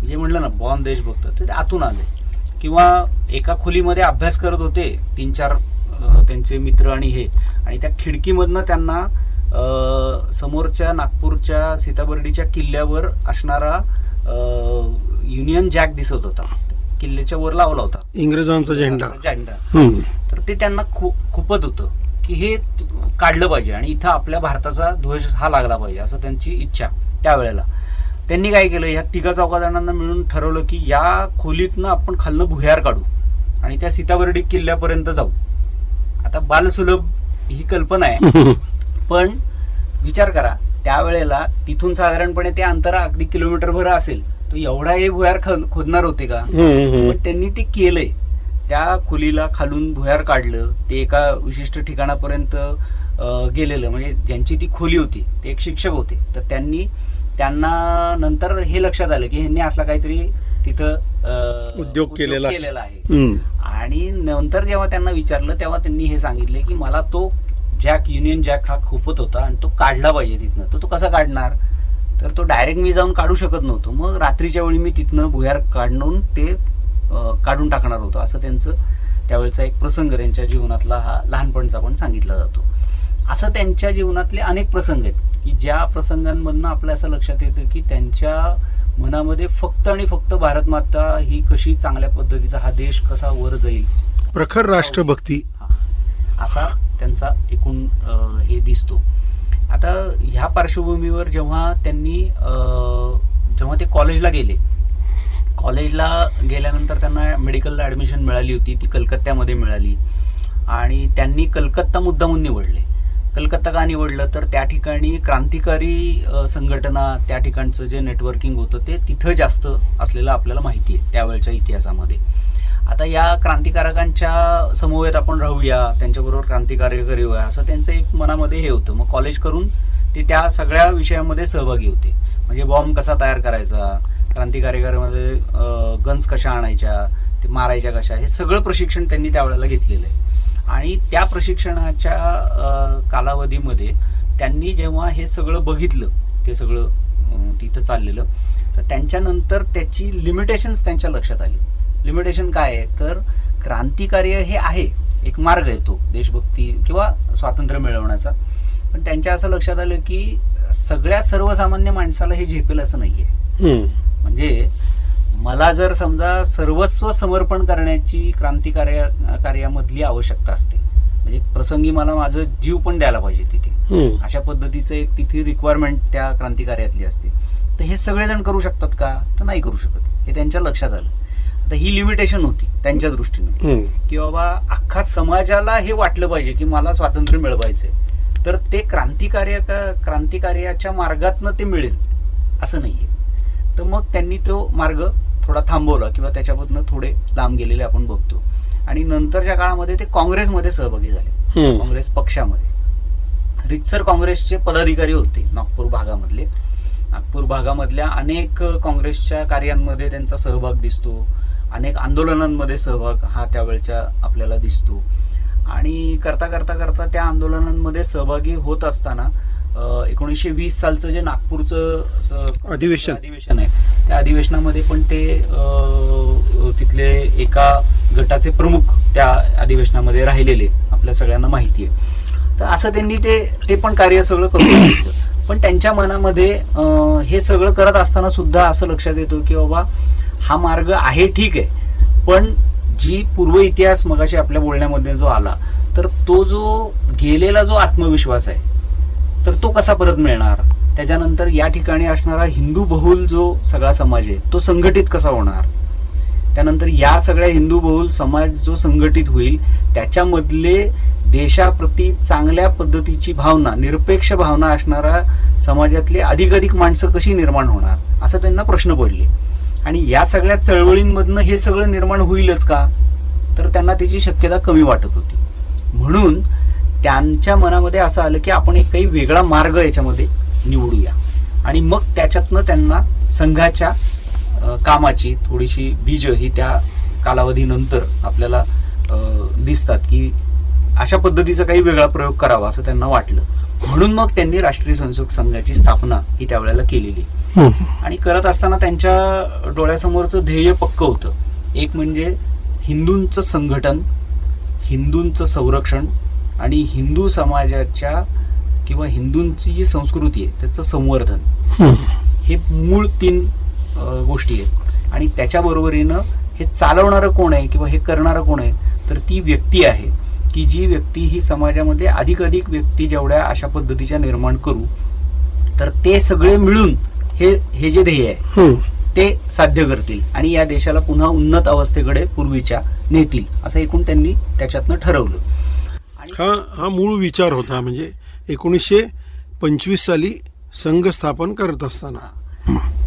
जे म्हणलं ना बॉर्न देशभक्त ते आतून आले. किंवा एका खोलीमध्ये अभ्यास करत होते 3-4 त्यांचे मित्र आणि हे, आणि त्या खिडकीमधनं त्यांना समोरच्या नागपूरच्या सीताबर्डीच्या किल्ल्यावर असणारा युनियन जॅक दिसत होता. किल्ल्याच्या वर लावला होता इंग्रजांचा झेंडा. झेंडा. हम्म. तर ते त्यांना खूपच होतं की हे काढलं पाहिजे आणि इथं आपल्या भारताचा ध्वज हा लागला पाहिजे, असं त्यांची इच्छा त्यावेळेला. त्यांनी काय केलं, ह्या तिघा चौघा जणांना मिळून ठरवलं की या खोलीतनं आपण खालनं भुयार काढू आणि त्या सीताबर्डी किल्ल्यापर्यंत जाऊ. आता बालसुलभ ही कल्पना आहे, पण विचार करा त्यावेळेला तिथून साधारणपणे ते अंतर अगदी किलोमीटरभर असेल, तर एवढा हे भुयार खोदणार होते का? पण त्यांनी ते केलंय. त्या खोलीला खालून भुयार काढलं, ते एका विशिष्ट ठिकाणापर्यंत गेलेलं. म्हणजे ज्यांची ती खोली होती ते एक शिक्षक होते, तर त्यांना नंतर हे लक्षात आलं की ह्यांनी असला काहीतरी तिथं उद्योग केलेला आहे. आणि नंतर जेव्हा त्यांना विचारलं तेव्हा त्यांनी हे सांगितले की मला तो जॅक, युनियन जॅक हा खूपच होता आणि तो काढला पाहिजे तिथनं. तो कसा काढणार, तर तो डायरेक्ट मी जाऊन काढू शकत नव्हतो, मग रात्रीच्या वेळी मी तिथनं भुयार काढून ते काढून टाकणार होतो. असं त्यांचं त्यावेळेचा एक प्रसंग त्यांच्या जीवनातला हा लहानपणचा पण सांगितला जातो. असं त्यांच्या जीवनातले अनेक प्रसंग आहेत की ज्या प्रसंगांमधनं आपल्या असं लक्षात येतं की त्यांच्या मनामध्ये फक्त आणि फक्त भारत माता ही कशी चांगल्या पद्धतीचा हा देश कसा वर जाईल, प्रखर राष्ट्रभक्ती असा त्यांचा एकूण हे दिसतो. आता ह्या पार्श्वभूमीवर जेव्हा ते कॉलेजला गेले, कॉलेजला गेल्यानंतर त्यांना मेडिकलला ॲडमिशन मिळाली होती, ती कलकत्त्यामध्ये मिळाली आणि त्यांनी कलकत्ता मुद्दामून निवडले. कलकत्ता का निवडलं, तर त्या ठिकाणी क्रांतिकारी संघटना, त्या ठिकाणचं जे नेटवर्किंग होतं ते तिथं जास्त असलेलं आपल्याला माहिती आहे त्यावेळच्या इतिहासामध्ये. आता या क्रांतिकारकांच्या समवेत आपण राहूया, त्यांच्याबरोबर क्रांतिकार्य करूया, असं त्यांचं एक मनामध्ये हे होतं. मग कॉलेज करून ते त्या सगळ्या विषयामध्ये सहभागी होते. म्हणजे बॉम्ब कसा तयार करायचा, क्रांतिकार्यामध्ये गन्स कशा आणायच्या, ते मारायच्या कशा, हे सगळं प्रशिक्षण त्यांनी त्यावेळेला घेतलेलं आहे. आणि त्या प्रशिक्षणाच्या कालावधीमध्ये त्यांनी जेव्हा हे सगळं बघितलं, ते सगळं तिथं चाललेलं, तर त्यांच्यानंतर त्याची लिमिटेशन्स त्यांच्या लक्षात आली. लिमिटेशन काय आहे, तर क्रांतिकार्य हे आहे, एक मार्ग आहे तो देशभक्ती किंवा स्वातंत्र्य मिळवण्याचा, पण त्यांच्या असं लक्षात आलं की सगळ्या सर्वसामान्य माणसाला हे झेपेल असं नाहीये. म्हणजे मला जर समजा सर्वस्व समर्पण करण्याची क्रांतिकार्यामधली आवश्यकता असते, म्हणजे प्रसंगी मला माझं जीव पण द्यायला पाहिजे तिथे, अशा पद्धतीचं एक तिथे रिक्वायरमेंट त्या क्रांतिकार्यातली असते. तर हे सगळेजण करू शकतात का, तर नाही करू शकत, हे त्यांच्या लक्षात आलं. तर ही लिमिटेशन होती त्यांच्या दृष्टीने की बाबा अख्खा समाजाला हे वाटलं पाहिजे की मला स्वातंत्र्य मिळवायचंय, तर ते क्रांतिकार्याच्या मार्गातनं ते मिळेल असं नाहीये. तर मग त्यांनी तो मार्ग थोडा थांबवला किंवा त्याच्यामधनं थोडे लांब गेलेले आपण बघतो. आणि नंतरच्या काळामध्ये ते काँग्रेसमध्ये सहभागी झाले, काँग्रेस पक्षामध्ये. रितसर काँग्रेसचे पदाधिकारी होते नागपूर भागामधले. नागपूर भागामधल्या अनेक काँग्रेसच्या कार्यांमध्ये त्यांचा सहभाग दिसतो, अनेक आंदोलनांमध्ये सहभाग हा त्यावेळच्या आपल्याला दिसतो. आणि करता करता करता त्या आंदोलनांमध्ये सहभागी होत असताना 1920 सालचं जे नागपूरचं अधिवेशन आहे, त्या अधिवेशनामध्ये पण ते तिथले एका गटाचे प्रमुख त्या अधिवेशनामध्ये राहिलेले आपल्या सगळ्यांना माहिती आहे. तर असं त्यांनी ते पण कार्य सगळं करून घेतलं. पण त्यांच्या मनामध्ये हे सगळं करत असताना सुद्धा असं लक्षात येतं की बाबा हा मार्ग आहे ठीक आहे, पण जी पूर्व इतिहास मगाशी आपल्या बोलण्यामध्ये जो आला, तर तो जो गेलेला जो आत्मविश्वास आहे तर तो कसा परत मिळणार, त्याच्यानंतर या ठिकाणी असणारा हिंदू बहुल जो सगळा समाज आहे तो संघटित कसा होणार, त्यानंतर या सगळ्या हिंदू बहुल समाज जो संघटित होईल त्याच्यामधले देशाप्रती चांगल्या पद्धतीची भावना, निरपेक्ष भावना असणारा समाजातले अधिकाधिक माणसं कशी निर्माण होणार, असं त्यांना प्रश्न पडले. आणि या सगळ्या चळवळींमधनं हे सगळं निर्माण होईलच का, तर त्यांना त्याची शक्यता कमी वाटत होती. म्हणून त्यांच्या मनामध्ये असं आलं की आपण एक काही वेगळा मार्ग याच्यामध्ये निवडूया. आणि मग त्याच्यातनं त्यांना संघाच्या कामाची थोडीशी बीज ही त्या कालावधीनंतर आपल्याला दिसतात की अशा पद्धतीचा काही वेगळा प्रयोग करावा असं त्यांना वाटलं. म्हणून मग त्यांनी राष्ट्रीय स्वयंसेवक संघाची स्थापना ही त्यावेळेला केलेली. आणि करत असताना त्यांच्या डोळ्यासमोरचं ध्येय पक्क होतं. एक म्हणजे हिंदूंचं संघटन, हिंदूंचं संरक्षण आणि हिंदू समाजाच्या किंवा हिंदूंची जी संस्कृती आहे त्याचं संवर्धन, हे मूळ 3 गोष्टी आहेत. आणि त्याच्या बरोबरीनं हे चालवणारं कोण आहे किंवा हे करणारं कोण आहे, तर ती व्यक्ती आहे की जी व्यक्ती ही समाजामध्ये अधिकाधिक व्यक्ती जेवढ्या अशा पद्धतीच्या निर्माण करू, तर ते सगळे मिळून हे जे ध्येय आहे ते साध्य करतील आणि या देशाला पुन्हा उन्नत अवस्थेकडे पूर्वीच्या नेतील, असं एकूण त्यांनी त्याच्यातनं ठरवलं. हा मूळ विचार होता. म्हणजे 1925 साली संघ स्थापन करत असताना.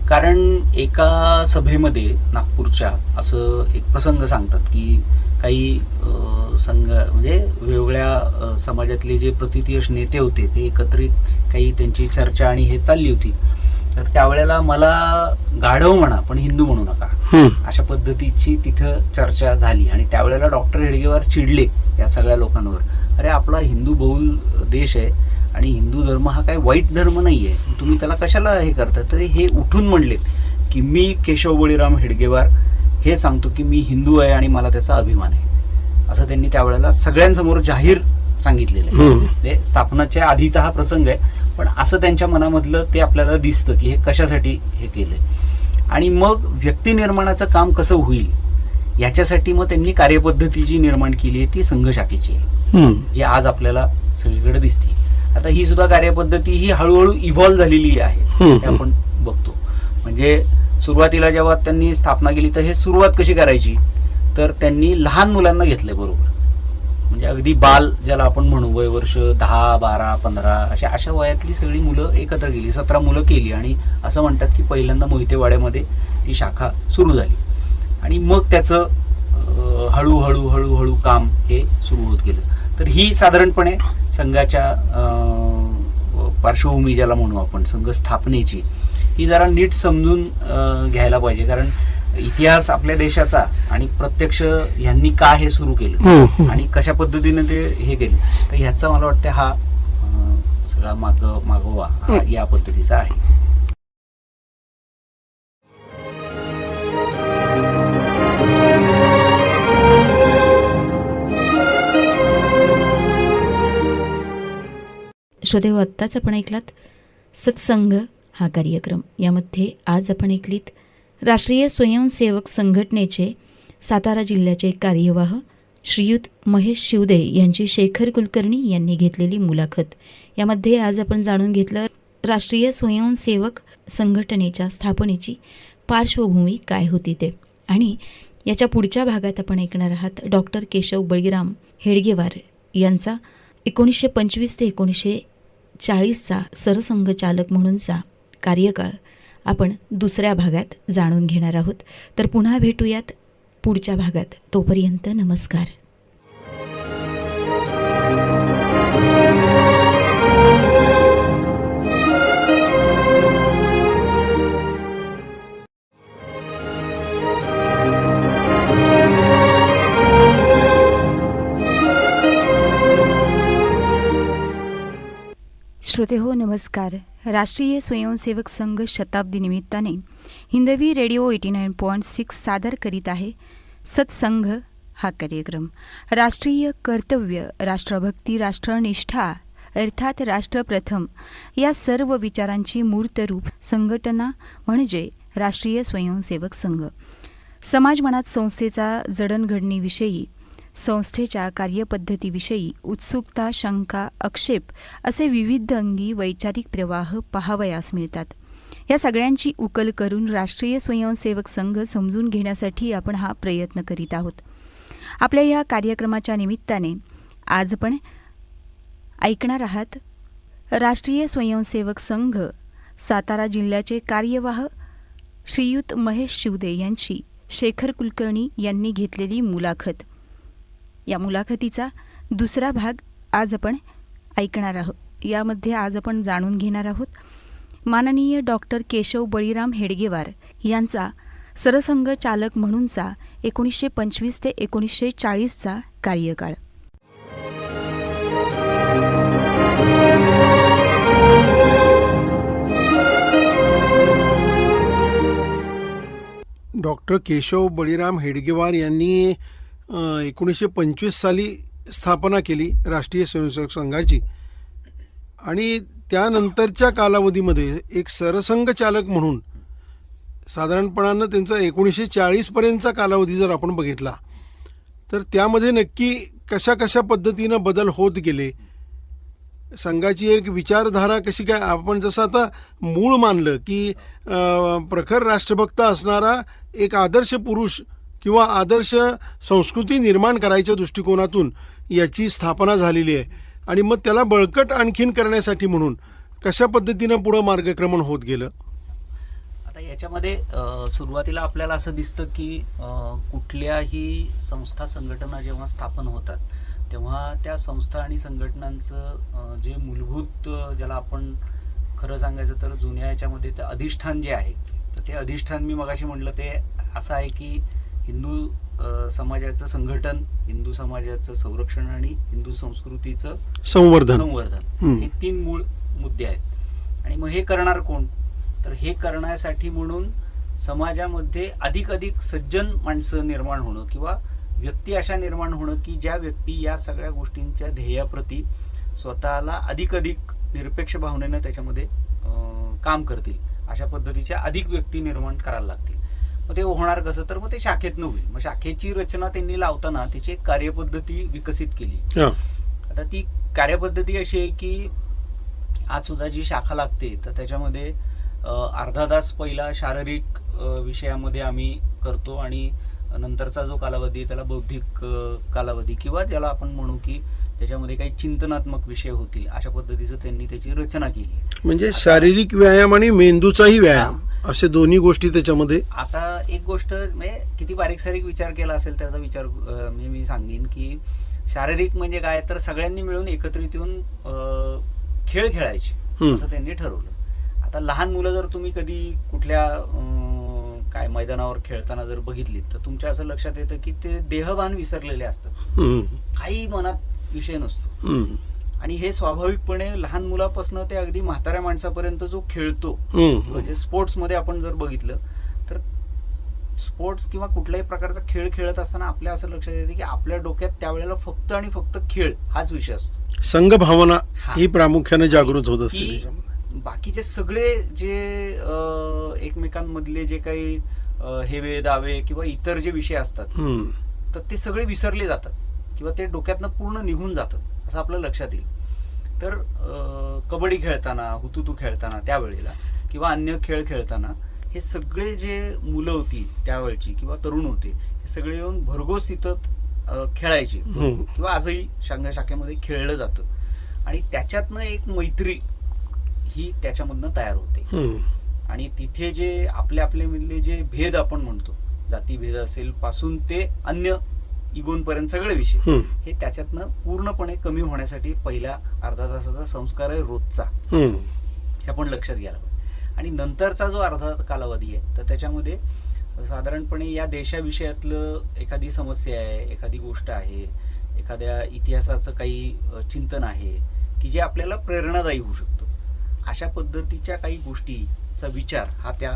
कारण एका सभेमध्ये नागपूरच्या असं एक प्रसंग सांगतात की काही संघ म्हणजे वेगवेगळ्या समाजातले जे प्रतितीयश नेते होते ते एकत्रित काही त्यांची चर्चा आणि हे चालली होती. तर त्यावेळेला मला गाढव म्हणा पण हिंदू म्हणू नका अशा पद्धतीची तिथं चर्चा झाली आणि त्यावेळेला डॉक्टर हेडगेवार चिडले या सगळ्या लोकांवर. अरे आपला हिंदू बहुल देश आहे आणि हिंदू धर्म हा काही वाईट धर्म नाही आहे, तुम्ही त्याला कशाला हे करता. तर हे उठून म्हणले की मी केशव बळीराम हेडगेवार हे सांगतो की मी हिंदू आहे आणि मला त्याचा अभिमान आहे, असं त्यांनी त्यावेळेला सगळ्यांसमोर जाहीर सांगितलेलं आहे. ते स्थापनाच्या आधीचा हा प्रसंग आहे, पण असं त्यांच्या मनामधलं ते आपल्याला दिसतं की हे कशासाठी हे केलंय. आणि मग व्यक्ती निर्माणाचं काम कसं होईल याच्यासाठी मग त्यांनी कार्यपद्धती जी निर्माण केली आहे ती संघ शाखेची आहे, जी आज आपल्याला सगळीकडे दिसते. आता ही सुद्धा कार्यपद्धती ही हळूहळू इव्हॉल्व्ह झालेली आहे, हे आपण बघतो. म्हणजे सुरुवातीला जेव्हा त्यांनी स्थापना केली तर हे सुरुवात कशी करायची, तर त्यांनी लहान मुलांना घेतले बरोबर. म्हणजे अगदी बाल ज्याला आपण म्हणू, वय वर्ष 10, 12, 15 अशा वयातली सगळी मुलं एकत्र केली, 17 मुलं केली. आणि असं म्हणतात की पहिल्यांदा मोहितेवाड्यामध्ये ती शाखा सुरू झाली आणि मग त्याचं हळूहळू हळूहळू काम हे सुरू होत गेलं. तर ही साधारणपणे संघाच्या पार्श्वभूमी ज्याला म्हणू आपण, संघ स्थापनेची, ही जरा नीट समजून घ्यायला पाहिजे. कारण इतिहास आपल्या देशाचा आणि प्रत्यक्ष यांनी का हे सुरू केलं आणि कशा पद्धतीने ते हे केलं, तर ह्याचा मला वाटतं हा सगळा मागोवा या पद्धतीचा आहे. श्रोतेहो, आत्ताच आपण ऐकलात सत्संग हा कार्यक्रम. यामध्ये आज आपण ऐकलीत राष्ट्रीय स्वयंसेवक संघटनेचे सातारा जिल्ह्याचे कार्यवाह श्रीयुत महेश शिवदे यांची शेखर कुलकर्णी यांनी घेतलेली मुलाखत. यामध्ये आज आपण जाणून घेतलं राष्ट्रीय स्वयंसेवक संघटनेच्या स्थापनेची पार्श्वभूमी काय होती ते. आणि याच्या पुढच्या भागात आपण ऐकणार आहात डॉक्टर केशव बळीराम हेडगेवार यांचा 1925 ते 1940चा सरसंघचालक म्हणूनचा कार्यकाळ आपण दुसऱ्या भागात जाणून घेणार आहोत. तर पुन्हा भेटूयात पुढच्या भागात. तोपर्यंत नमस्कार. श्रोतेहो, नमस्कार. राष्ट्रीय स्वयंसेवक संघ शताब्दी निमित्ताने हिंदवी रेडिओ 89.6 सादर करीत आहे सत्संग हा कार्यक्रम. राष्ट्रीय कर्तव्य, राष्ट्रभक्ती, राष्ट्रनिष्ठा अर्थात राष्ट्रप्रथम या सर्व विचारांची मूर्तरूप संघटना म्हणजे राष्ट्रीय स्वयंसेवक संघ. समाज मनात संस्थेचा जडणघडणीविषयी, संस्थेच्या कार्यपद्धतीविषयी उत्सुकता, शंका, आक्षेप असे विविध अंगी वैचारिक प्रवाह पाहावयास मिळतात. या सगळ्यांची उकल करून राष्ट्रीय स्वयंसेवक संघ समजून घेण्यासाठी आपण हा प्रयत्न करीत आहोत. आपल्या या कार्यक्रमाच्या निमित्ताने आज आपण ऐकणार आहात राष्ट्रीय स्वयंसेवक संघ सातारा जिल्ह्याचे कार्यवाह श्रीयुत महेश शिवदे यांची शेखर कुलकर्णी यांनी घेतलेली मुलाखत. या मुलाखतीचा दुसरा भाग आज आपण ऐकणार आहोत. यामध्ये आज आपण जाणून घेणार आहोत माननीय डॉक्टर केशव बळीराम हेडगेवार यांचा सरसंघ चालक म्हणूनचा 1925 ते 1940चा कार्यकाळ. डॉक्टर केशव बळीराम हेडगेवार यांनी 1925 साली स्थापना केली राष्ट्रीय स्वयंसेवक संघाची आणि त्यानंतरच्या कालावधीमध्ये एक सरसंघचालक म्हणून साधारणपणानं त्यांचा 1940 पर्यंतचा कालावधी जर आपण बघितला तर त्यामध्ये नक्की कशा कशा पद्धतीनं बदल होत गेले, संघाची एक विचारधारा कशी काय, आपण जसं आता मूळ मानलं की प्रखर राष्ट्रभक्त असणारा एक आदर्श पुरुष किंवा आदर्श संस्कृती निर्माण करायच्या दृष्टिकोनातून याची स्थापना झालेली आहे आणि मग त्याला बळकट आणखीन करण्यासाठी म्हणून कशा पद्धतीनं पुढं मार्गक्रमण होत गेलं. आता याच्यामध्ये सुरुवातीला आपल्याला असं दिसतं की कुठल्याही संस्था संघटना जेव्हा स्थापन होतात तेव्हा त्या संस्था आणि संघटनांचं जे मूलभूत ज्याला आपण खरं सांगायचं तर जुन्या याच्यामध्ये ते अधिष्ठान जे आहे, तर ते अधिष्ठान मी मगाशी म्हटलं ते असं आहे की हिंदू समाजाचं संघटन, हिंदू समाजाचं संरक्षण आणि हिंदू संस्कृतीचं संवर्धन हे 3 मूळ मुद्दे आहेत. आणि मग हे करणार कोण, तर हे करण्यासाठी म्हणून समाजामध्ये अधिक सज्जन माणसं निर्माण होणं किंवा व्यक्ती अशा निर्माण होणं की ज्या व्यक्ती या सगळ्या गोष्टींच्या ध्येयाप्रती स्वतःला अधिक निरपेक्ष भावनेनं त्याच्यामध्ये काम करतील अशा पद्धतीच्या अधिक व्यक्ती निर्माण करायला लागतील. मग ते होणार कसं, तर मग ते शाखेतनं होईल. मग शाखेची रचना त्यांनी लावताना त्याची एक कार्यपद्धती विकसित केली. आता ती कार्यपद्धती अशी आहे की आज सुद्धा जी शाखा लागते तर त्याच्यामध्ये अर्धा तास पहिला शारीरिक विषयामध्ये आम्ही करतो आणि नंतरचा जो कालावधी त्याला बौद्धिक कालावधी किंवा ज्याला आपण म्हणू की त्याच्यामध्ये काही चिंतनात्मक विषय होतील अशा पद्धतीचं त्यांनी त्याची रचना केली. म्हणजे शारीरिक व्यायाम आणि मेंदूचाही व्यायाम असे दोन्ही गोष्टी त्याच्यामध्ये. आता एक गोष्ट म्हणजे किती बारीक सारीक विचार केला असेल त्याचा विचार मी सांगेन की शारीरिक म्हणजे काय, तर सगळ्यांनी मिळून एकत्रित येऊन खेळ खेळायचे असं त्यांनी ठरवलं. आता लहान मुलं जर तुम्ही कधी कुठल्या काय मैदानावर खेळताना जर बघितलीत तर तुमच्या असं लक्षात येतं की ते देहभान विसरलेले असतात, काही मनात विषय नसतो. आणि हे स्वाभाविकपणे लहान मुलापासून ते अगदी म्हाताऱ्या माणसापर्यंत जो खेळतो म्हणजे स्पोर्ट्स मध्ये आपण जर बघितलं तर स्पोर्ट्स किंवा कुठल्याही प्रकारचा खेळ खेळत असताना आपल्या असं लक्षात येते की आपल्या डोक्यात त्यावेळेला फक्त आणि फक्त खेळ हाच विषय असतो. संघ भावना ही प्रामुख्याने जागृत होत असते. बाकीचे सगळे जे एकमेकांमधले जे काही हेवे दावे किंवा इतर जे विषय असतात तर ते सगळे विसरले जातात किंवा ते डोक्यातनं पूर्ण निघून जातात असं आपलं लक्षात येईल. तर कबड्डी खेळताना, हुतुतू खेळताना त्यावेळेला किंवा अन्य खेळ खेळताना हे सगळे जे मुलं होती त्यावेळची किंवा तरुण होते हे सगळे येऊन भरघोस तिथं खेळायचे किंवा आजही शाखेमध्ये खेळलं जातं आणि त्याच्यातनं एक मैत्री ही त्याच्यामधनं तयार होते. आणि तिथे जे आपल्या मधले जे भेद आपण म्हणतो, जाती भेद असेल पासून ते अन्य इगोनपर्यंत सगळे विषय हे त्याच्यातनं पूर्णपणे कमी होण्यासाठी पहिल्या अर्धा तासाचा संस्कार आहे रोजचा, हे आपण लक्षात घ्यायला पाहिजे. आणि नंतरचा जो अर्धा कालावधी आहे तर त्याच्यामध्ये साधारणपणे या देशाविषयातलं एखादी समस्या आहे, एखादी गोष्ट आहे, एखाद्या इतिहासाचं काही चिंतन आहे की जे आपल्याला प्रेरणादायी होऊ शकतं, अशा पद्धतीच्या काही गोष्टीचा विचार हा त्या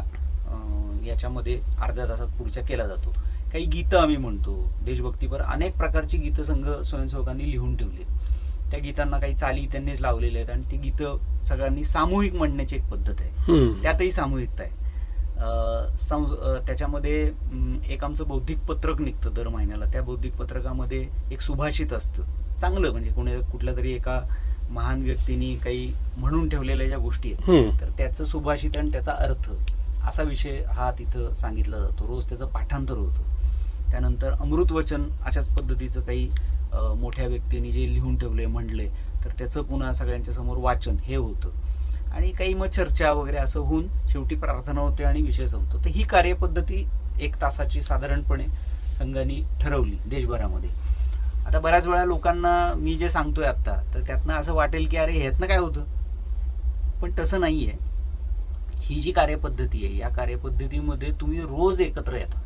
याच्यामध्ये अर्ध्या तासात पुढच्या केला जातो. काही गीतं आम्ही म्हणतो, देशभक्तीपर अनेक प्रकारची गीतं संघ स्वयंसेवकांनी लिहून ठेवली. त्या गीतांना काही चाली त्यांनीच लावलेल्या आहेत आणि ती गीतं सगळ्यांनी सामूहिक म्हणण्याची एक पद्धत आहे, त्यातही सामूहिकता आहे. त्याच्यामध्ये एक आमचं बौद्धिक पत्रक निघतं दर महिन्याला. त्या बौद्धिक पत्रकामध्ये एक सुभाषित असतं चांगलं, म्हणजे कुठल्या तरी एका महान व्यक्तींनी काही म्हणून ठेवलेल्या ज्या गोष्टी आहेत तर त्याचं सुभाषित आणि त्याचा अर्थ असा विषय हा तिथं सांगितला जातो. रोज त्याचं पाठांतर होतं. त्यानंतर अमृतवचन अशाच पद्धतीचं काही मोठ्या व्यक्तींनी जे लिहून ठेवले म्हणले तर त्याचं पुन्हा सगळ्यांच्या समोर वाचन हे होतं. आणि काही मग चर्चा वगैरे असं होऊन शेवटी प्रार्थना होते आणि विषय संपतो. तर ही कार्यपद्धती 1 तासाची साधारणपणे संघाने ठरवली देशभरामध्ये. आता बऱ्याच वेळा लोकांना मी जे सांगतोय आता तर त्यातनं असं वाटेल की अरे ह्यातनं काय होतं, पण तसं नाही आहे. ही जी कार्यपद्धती आहे या कार्यपद्धतीमध्ये तुम्ही रोज एकत्र येता.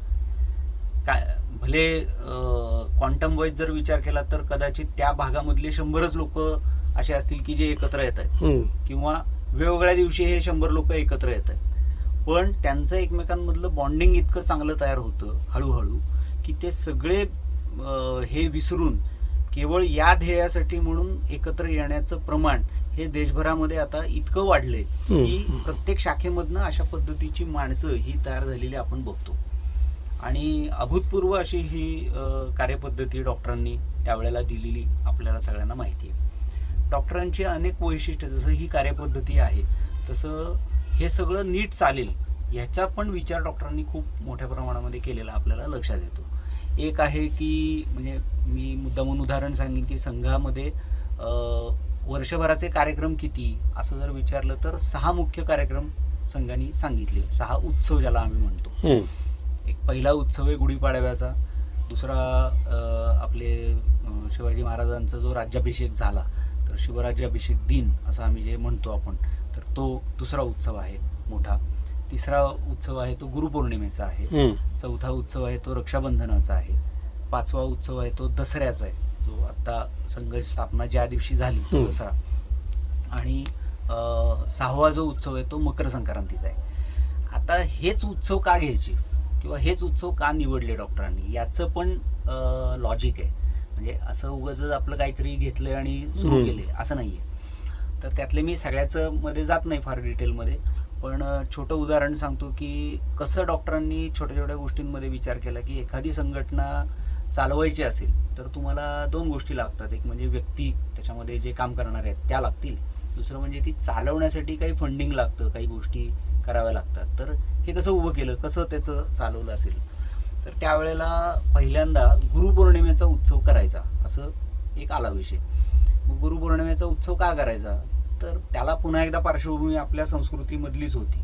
काय भले क्वांटम वाईज जर विचार केला तर कदाचित त्या भागामधले 100च लोक असे असतील की जे एकत्र येत आहेत किंवा वेगवेगळ्या दिवशी हे 100 लोक एकत्र येत आहेत, पण त्यांचं एकमेकांमधलं बॉन्डिंग इतकं चांगलं तयार होतं हळूहळू की ते सगळे हे विसरून केवळ या ध्येयासाठी म्हणून एकत्र येण्याचं प्रमाण हे देशभरामध्ये आता इतकं वाढलंय की प्रत्येक शाखेमधनं अशा पद्धतीची माणसं ही तयार झालेली आपण बघतो. आणि अभूतपूर्व अशी ही कार्यपद्धती डॉक्टरांनी त्यावेळेला दिलेली आपल्याला सगळ्यांना माहिती आहे. डॉक्टरांची अनेक वैशिष्ट्ये, जसं ही कार्यपद्धती आहे तसं हे सगळं नीट चालेल ह्याचा पण विचार डॉक्टरांनी खूप मोठ्या प्रमाणामध्ये केलेला आपल्याला लक्षात येतो. एक आहे की म्हणजे मी मुद्दामून उदाहरण सांगेन की संघामध्ये वर्षभराचे कार्यक्रम किती असं जर विचारलं तर 6 मुख्य कार्यक्रम संघाने सांगितले. 6 उत्सव ज्याला आम्ही म्हणतो. एक पहिला उत्सव आहे गुढीपाडव्याचा, दुसरा आपले शिवाजी महाराजांचा जो राज्याभिषेक झाला तर शिवराज्याभिषेक दिन असं आम्ही जे म्हणतो आपण, तर तो दुसरा उत्सव आहे मोठा. तिसरा उत्सव आहे तो गुरुपौर्णिमेचा आहे. चौथा उत्सव आहे तो रक्षाबंधनाचा आहे. 5वा उत्सव आहे तो दसऱ्याचा आहे, जो आता संघ स्थापना ज्या दिवशी झाली तो दसरा. आणि 6वा जो उत्सव आहे तो मकर संक्रांतीचा आहे. आता हेच उत्सव का घ्यायचे किंवा हेच उत्सव का निवडले डॉक्टरांनी याचं पण लॉजिक आहे. म्हणजे असं उगाच आपलं काहीतरी घेतलंय आणि सुरू केले असं नाहीये. तर त्यातले मी सगळ्याच मध्ये जात नाही फार डिटेलमध्ये, पण छोटं उदाहरण सांगतो की कसं डॉक्टरांनी छोट्या छोट्या गोष्टींमध्ये विचार केला की एखादी संघटना चालवायची असेल तर तुम्हाला 2 गोष्टी लागतात. एक म्हणजे व्यक्ती, त्याच्यामध्ये जे काम करणारे आहेत त्या लागतील. दुसरं म्हणजे ती चालवण्यासाठी काही फंडिंग लागतं, काही गोष्टी कराव्या लागतात. तर हे कसं उभं केलं, कसं त्याचं चालवलं असेल. तर त्यावेळेला पहिल्यांदा गुरुपौर्णिमेचा उत्सव करायचा असं एक आला विषय. मग गुरुपौर्णिमेचा उत्सव का करायचा, तर त्याला पुन्हा एकदा पार्श्वभूमी आपल्या संस्कृतीमधलीच होती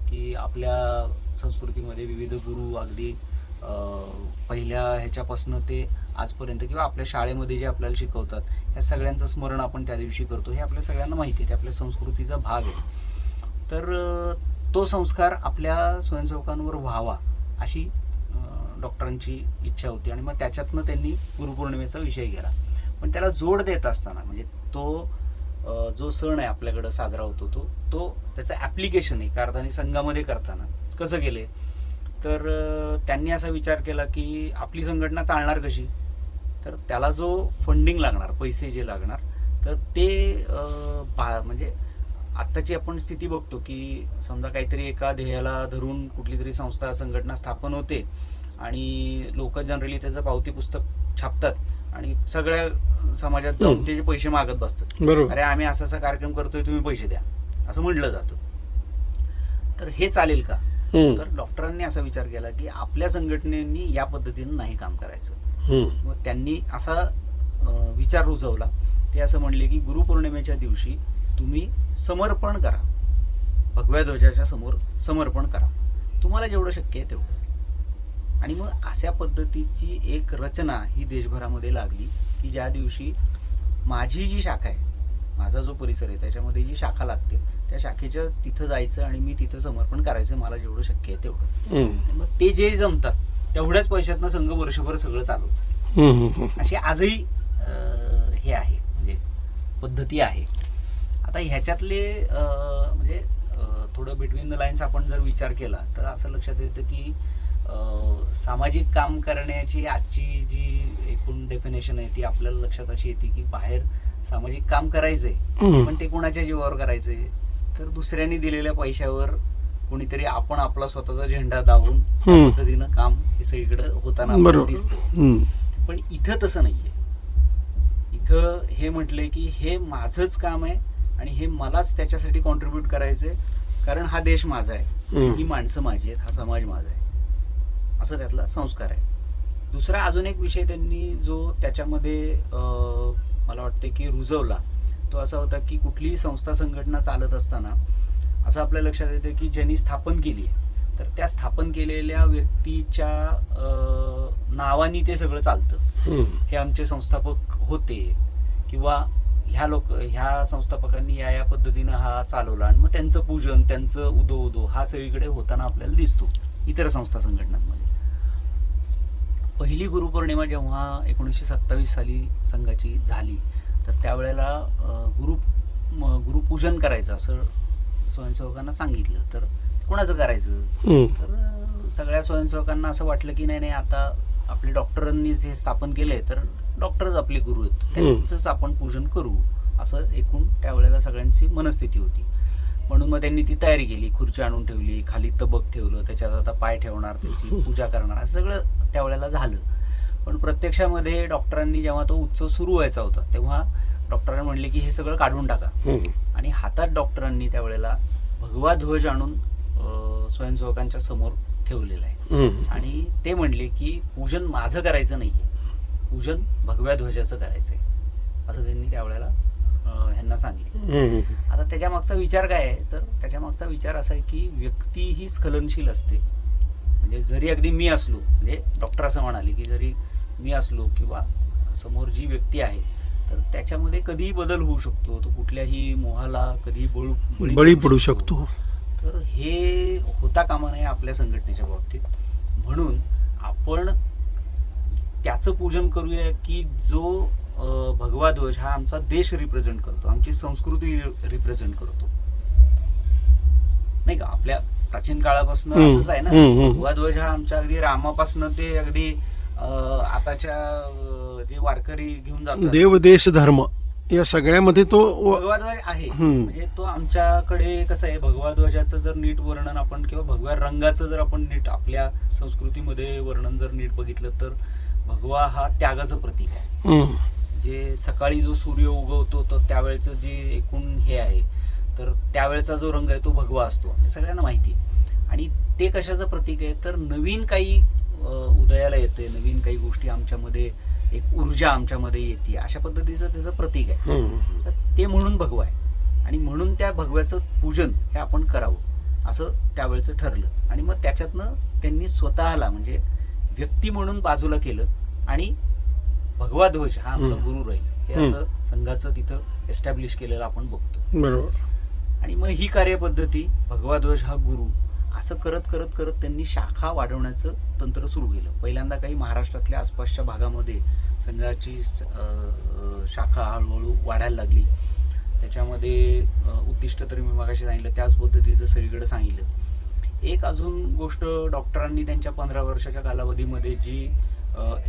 की आपल्या संस्कृतीमध्ये विविध गुरु अगदी पहिल्या ह्याच्यापासून ते आजपर्यंत किंवा आपल्या शाळेमध्ये जे आपल्याला शिकवतात ह्या सगळ्यांचं स्मरण आपण त्या दिवशी करतो. हे आपल्या सगळ्यांना माहिती आहे, ते आपल्या संस्कृतीचा भाग आहे. तर तो संस्कार आपल्या स्वयंसेवकांवर व्हावा अशी डॉक्टरांची इच्छा होती. आणि मग त्याच्यातनं त्यांनी गुरुपौर्णिमेचा विषय केला. पण त्याला जोड देत असताना म्हणजे तो जो सण आहे आपल्याकडं साजरा होतो तो त्याचं ॲप्लिकेशन एका अर्थाने संघामध्ये करताना कसं केले, तर त्यांनी असा विचार केला की आपली संघटना चालणार कशी, तर त्याला जो फंडिंग लागणार, पैसे जे लागणार, तर ते म्हणजे आत्ताची आपण स्थिती बघतो की समजा काहीतरी एका ध्येयाला धरून कुठली तरी संस्था संघटना स्थापन होते आणि लोक जनरली त्याचं पावती पुस्तक छापतात आणि सगळ्या समाजात जाऊन त्याचे पैसे मागत बसतात. अरे आम्ही असा असा कार्यक्रम करतोय, तुम्ही पैसे द्या असं म्हटलं जातं. तर हे चालेल का, तर डॉक्टरांनी असा विचार केला की आपल्या संघटनेनी या पद्धतीने नाही काम करायचं. मग त्यांनी असा विचार रुजवला. ते असं म्हणले की गुरुपौर्णिमेच्या दिवशी तुम्ही समर्पण करा, भगव्या ध्वजाच्या समोर समर्पण करा, तुम्हाला जेवढं शक्य आहे तेवढं. आणि मग अशा पद्धतीची एक रचना ही देशभरामध्ये लागली की ज्या दिवशी माझी जी शाखा आहे, माझा जो परिसर आहे त्याच्यामध्ये जी शाखा लागते त्या शाखेच्या तिथं जायचं आणि मी तिथं समर्पण करायचं, मला जेवढं शक्य आहे तेवढं. मग ते जे जमतात तेवढ्याच पैशातनं संघ वर्षभर सगळं चालवतो. अशी आजही हे आहे म्हणजे पद्धती आहे. आता ह्याच्यातले म्हणजे थोडं बिटवीन द लाईन्स आपण जर विचार केला तर असं लक्षात येतं की सामाजिक काम करण्याची आजची जी एकूण डेफिनेशन आहे ती आपल्याला लक्षात अशी येते की बाहेर सामाजिक काम करायचंय, पण ते कोणाच्या जीवावर करायचंय, तर दुसऱ्यांनी दिलेल्या पैशावर कोणीतरी आपण आपला स्वतःचा झेंडा दाबून त्या पद्धतीनं काम हे सगळीकडे होताना आपल्याला दिसतं. पण इथं तसं नाहीये. इथं हे म्हटलंय की हे माझंच काम आहे आणि हे मलाच त्याच्यासाठी कॉन्ट्रीब्यूट करायचंय, कारण हा देश माझा आहे, ही माणसं माझी आहेत, हा समाज माझा आहे, असं त्यातला संस्कार आहे. दुसरा अजून एक विषय त्यांनी जो त्याच्यामध्ये मला वाटतं की रुजवला तो असा होता की कुठलीही संस्था संघटना चालत असताना असं आपल्या लक्षात येतं की ज्यांनी स्थापन केली आहे तर त्या स्थापन केलेल्या व्यक्तीच्या नावानी ते सगळं चालतं. हे आमचे संस्थापक होते किंवा ह्या संस्थापकांनी या पद्धतीनं हा चालवला आणि मग त्यांचं पूजन, त्यांचं उदो हा सगळीकडे होताना आपल्याला दिसतो इतर संस्था संघटनांमध्ये. पहिली गुरुपौर्णिमा जेव्हा 1927 साली संघाची झाली तर त्यावेळेला गुरुपूजन करायचं असं स्वयंसेवकांना सांगितलं. तर कोणाचं करायचं, तर सगळ्या स्वयंसेवकांना असं वाटलं की नाही आता आपले डॉक्टरांनीच हे स्थापन केलंय तर डॉक्टरच आपले गुरु आहेत, त्यांचंच आपण पूजन करू असं एकूण त्यावेळेला सगळ्यांची मनस्थिती होती. म्हणून मग त्यांनी ती तयारी केली, खुर्ची आणून ठेवली, खाली तबक ठेवलं, त्याच्यात आता पाय ठेवणार, त्याची पूजा करणार, असं सगळं त्यावेळेला झालं. पण प्रत्यक्षामध्ये डॉक्टरांनी जेव्हा तो उत्सव सुरू व्हायचा होता तेव्हा डॉक्टरांनी म्हणले की हे सगळं काढून टाका. आणि हातात डॉक्टरांनी त्यावेळेला भगवा ध्वज आणून स्वयंसेवकांच्या समोर ठेवलेला आहे. आणि ते म्हणले की पूजन माझं करायचं नाहीये, पूजन भगव्या ध्वजाचं करायचंय, असं त्यांनी त्यावेळेला ह्यांना सांगितलं. आता त्याच्या मागचा विचार काय आहे, तर त्याच्या मागचा विचार असा आहे की व्यक्ती ही स्खलनशील असते. म्हणजे जरी अगदी मी असलो, म्हणजे डॉक्टर असं म्हणाले की जरी मी असलो किंवा समोर जी व्यक्ती आहे तर त्याच्यामध्ये कधीही बदल होऊ शकतो, तो कुठल्याही मोहाला कधी बळी पडू शकतो. तर हे होता कामा नये आपल्या संघटनेच्या बाबतीत. म्हणून आपण त्याचं पूजन करूया की जो भगवा ध्वज हा आमचा देश रिप्रेझेंट करतो, आमची संस्कृती रिप्रेझेंट करतो, नाही का. आपल्या प्राचीन काळापासून असंच आहे ना, भगवा ध्वज हा आमच्या अगदी रामापासून ते अगदी आताच्या जे वारकरी घेऊन जातात, देव देश धर्म या सगळ्यामध्ये तो भगवा ध्वज आहे. म्हणजे तो आमच्याकडे कसं आहे, भगवा ध्वजाचं जर नीट वर्णन आपण किंवा भगव्या रंगाचं जर आपण नीट आपल्या संस्कृतीमध्ये वर्णन जर नीट बघितलं तर भगवा हा त्यागाचं प्रतीक आहे. जे सकाळी जो सूर्य उगवतो तर त्यावेळेचं जे एकूण हे आहे, तर त्यावेळेचा जो रंग आहे तो भगवा असतो, हे सगळ्यांना माहिती. आणि ते कशाचं प्रतीक आहे, तर नवीन काही उदयाला येते, नवीन काही गोष्टी आमच्यामध्ये, एक ऊर्जा आमच्यामध्ये येते, अशा पद्धतीचं त्याचं प्रतीक आहे. तर ते म्हणून भगवा आहे आणि म्हणून त्या भगव्याचं पूजन हे आपण करावं असं त्यावेळेचं ठरलं. आणि मग त्याच्यातनं त्यांनी स्वतःला म्हणजे व्यक्ती म्हणून बाजूला केलं आणि भगवा ध्वज हा आमचा गुरु राहील हे असं संघाचं तिथं एस्टॅब्लिश केलेलं आपण बघतो. बरोबर. आणि मग ही कार्यपद्धती भगवा ध्वज हा गुरु असं करत करत करत त्यांनी शाखा वाढवण्याचं तंत्र सुरू केलं. पहिल्यांदा काही महाराष्ट्रातल्या आसपासच्या भागामध्ये संघाची शाखा हळूहळू वाढायला लागली. त्याच्यामध्ये उद्दिष्ट तरी मी मगाशी सांगितलं त्याच पद्धतीचं सगळीकडे सांगितलं. एक अजून गोष्ट डॉक्टरांनी त्यांच्या 15 वर्षाच्या कालावधीमध्ये जी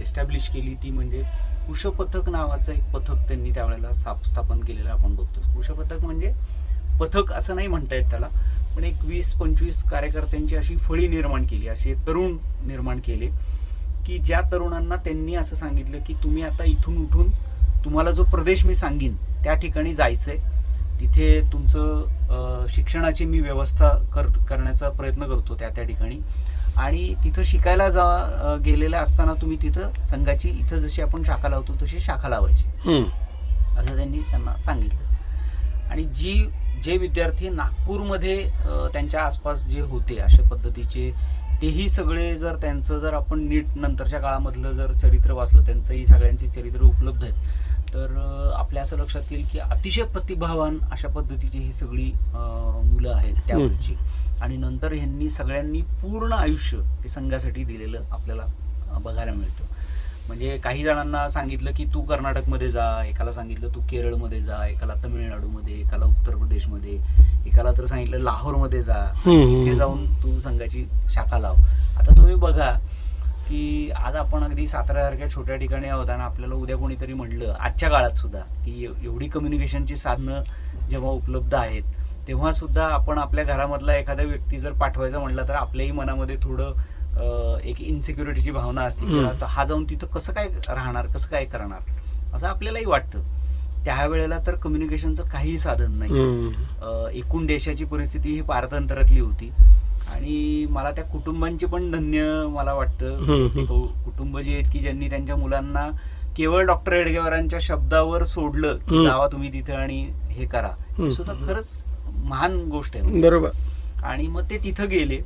एस्टॅब्लिश केली ती म्हणजे कुशपथक नावाचं एक पथक त्यांनी त्यावेळेला स्थापन केलेलं आपण बघतो. कुशपथक म्हणजे पथक असं नाही म्हणता येत त्याला, पण एक 20-25 कार्यकर्त्यांची अशी फळी निर्माण केली, असे तरुण निर्माण केले की ज्या तरुणांना त्यांनी असं सांगितलं की तुम्ही आता इथून उठून तुम्हाला जो प्रदेश मी सांगीन त्या ठिकाणी जायचंय, तिथे तुमचं शिक्षणाची मी व्यवस्था करण्याचा प्रयत्न करतो त्या ठिकाणी. आणि तिथं शिकायला गेलेल्या असताना तुम्ही तिथं संघाची इथं जशी आपण शाखा लावतो तशी शाखा लावायची असं त्यांनी त्यांना सांगितलं. आणि जे विद्यार्थी नागपूरमध्ये त्यांच्या आसपास जे होते अशा पद्धतीचे तेही सगळे जर त्यांचं जर आपण नीट नंतरच्या काळामधलं जर चरित्र वाचलं, त्यांचंही सगळ्यांचे चरित्र उपलब्ध आहेत, तर आपल्या असं लक्षात येईल की अतिशय प्रतिभावान अशा पद्धतीची ही सगळी मुलं आहेत त्यावेळची. आणि नंतर ह्यांनी सगळ्यांनी पूर्ण आयुष्य हे संघासाठी दिलेलं आपल्याला बघायला मिळतं. म्हणजे काही जणांना सांगितलं की तू कर्नाटकमध्ये जा, एकाला सांगितलं तू केरळमध्ये जा, एकाला तमिळनाडूमध्ये, एकाला उत्तर प्रदेशमध्ये, एकाला तर सांगितलं लाहोरमध्ये जा, तिथे जाऊन तू संघाची शाखा लाव. आता तुम्ही बघा की आज आपण अगदी साताऱ्यासारख्या छोट्या ठिकाणी आहोत आणि आपल्याला उद्या कोणीतरी म्हटलं आजच्या काळात सुद्धा की एवढी कम्युनिकेशनची साधनं जेव्हा उपलब्ध आहेत तेव्हा सुद्धा आपण आपल्या घरामधला एखादा व्यक्ती जर पाठवायचा म्हटलं तर आपल्याही मनामध्ये थोडं एक इन्सिक्युरिटीची भावना असते की आता हा जाऊन तिथं कसं काय राहणार, कसं काय करणार असं आपल्यालाही वाटतं. त्यावेळेला तर कम्युनिकेशनचं काही साधन नाही. एकूण देशाची परिस्थिती ही पारतंत्र्यातली होती आणि मला त्या कुटुंबांची पण धन्य मला वाटतं. कुटुंब जी आहेत की ज्यांनी त्यांच्या मुलांना केवळ डॉक्टर हेडगेवारांच्या शब्दावर सोडलं की जावा तुम्ही तिथे आणि हे करा, हे सुद्धा खरंच महान गोष्ट आहे. बरोबर. आणि मग ते तिथं गेले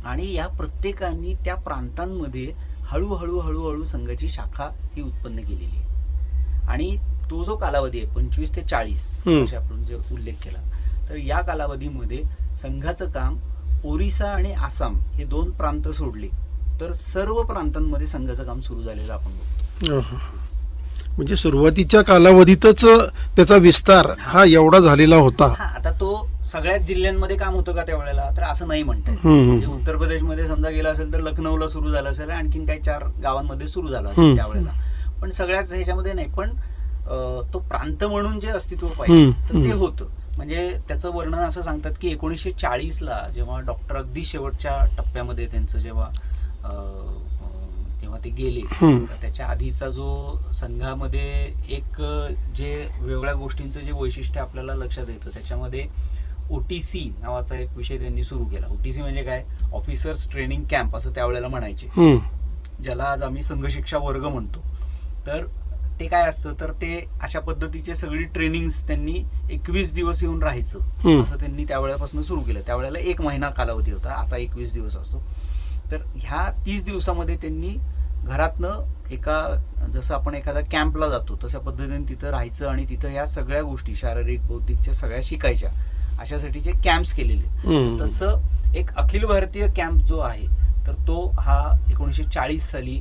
आणि या प्रत्येकाने त्या प्रांतांमध्ये हळूहळू हळूहळू संघाची शाखा ही उत्पन्न केलेली आहे. आणि तो जो कालावधी आहे 25 ते 40 असे आपण जे उल्लेख केला, तर या कालावधीमध्ये संघाचं काम ओरिसा आणि आसाम हे 2 प्रांत सोडले तर सर्व प्रांतांमध्ये संघाचं काम सुरू झालेलं आपण बघतो. म्हणजे सुरुवातीच्या कालावधीतच त्याचा विस्तार हा एवढा झालेला होता. आता तो सगळ्याच जिल्ह्यांमध्ये काम होतं का त्यावेळेला, तर असं नाही म्हणता येत. म्हणजे उत्तर प्रदेशमध्ये समजा गेला असेल तर लखनौला सुरू झालं असेल, आणखीन काही 4 गावांमध्ये सुरू झालं असेल त्यावेळेला, पण सगळ्याच ह्याच्यामध्ये नाही. पण तो प्रांत म्हणून जे अस्तित्व पाहिजे हम्म, तर ते हम्म. होतं. म्हणजे त्याचं वर्णन असं सांगतात की 1940ला जेव्हा डॉक्टर अगदी शेवटच्या टप्प्यामध्ये त्यांचं जेव्हा ते गेले, हम्म. तर त्याच्या आधीचा जो संघामध्ये एक जे वेगवेगळ्या गोष्टींचं जे वैशिष्ट्य आपल्याला लक्षात येतं त्याच्यामध्ये OTC नावाचा एक विषय त्यांनी सुरू केला. OTC म्हणजे काय, ऑफिसर्स ट्रेनिंग कॅम्प असं त्यावेळेला म्हणायचे, हम्म. ज्याला आज आम्ही संघशिक्षा वर्ग म्हणतो. तर ते काय असतं, तर ते अशा पद्धतीचे सगळी ट्रेनिंग्स त्यांनी 21 दिवस येऊन राहायचं हम्म. असं त्यांनी त्यावेळेपासून सुरू केलं. त्यावेळेला 1 महिना कालावधी होता, आता 21 दिवस असतो. तर ह्या 30 दिवसामध्ये त्यांनी घरातनं जसं आपण एखाद्या कॅम्पला जातो तशा पद्धतीने तिथं राहायचं आणि तिथं ह्या सगळ्या गोष्टी शारीरिक बौद्धिकच्या सगळ्या शिकायच्या, अशासाठीचे कॅम्प्स केलेले. हम्म. तसं एक अखिल भारतीय कॅम्प जो आहे तर तो हा 1940 साली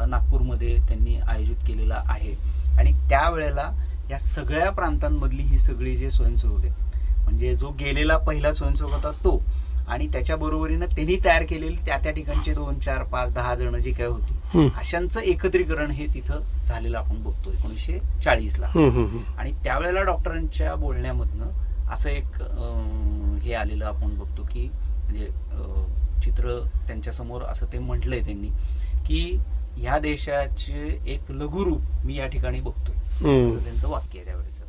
नागपूरमध्ये त्यांनी आयोजित केलेला आहे. आणि त्यावेळेला या सगळ्या प्रांतांमधली ही सगळी जे स्वयंसेवक आहेत, म्हणजे जो गेलेला पहिला स्वयंसेवक होता तो आणि त्याच्या बरोबरीनं त्यांनी तयार केलेली त्या ठिकाणचे 2, 4, 5, 10 जण जी काय होती हम्म. अशांचं एकत्रीकरण हे तिथं झालेलं आपण बघतो 1940ला. हम्म. आणि त्यावेळेला डॉक्टरांच्या बोलण्यामधनं असं एक हे आलेलं आपण बघतो की म्हणजे चित्र त्यांच्यासमोर असं ते म्हटलंय त्यांनी की ह्या देशाचे एक लघुरूप मी या ठिकाणी बघतोय, असं त्यांचं वाक्य आहे त्यावेळेचं.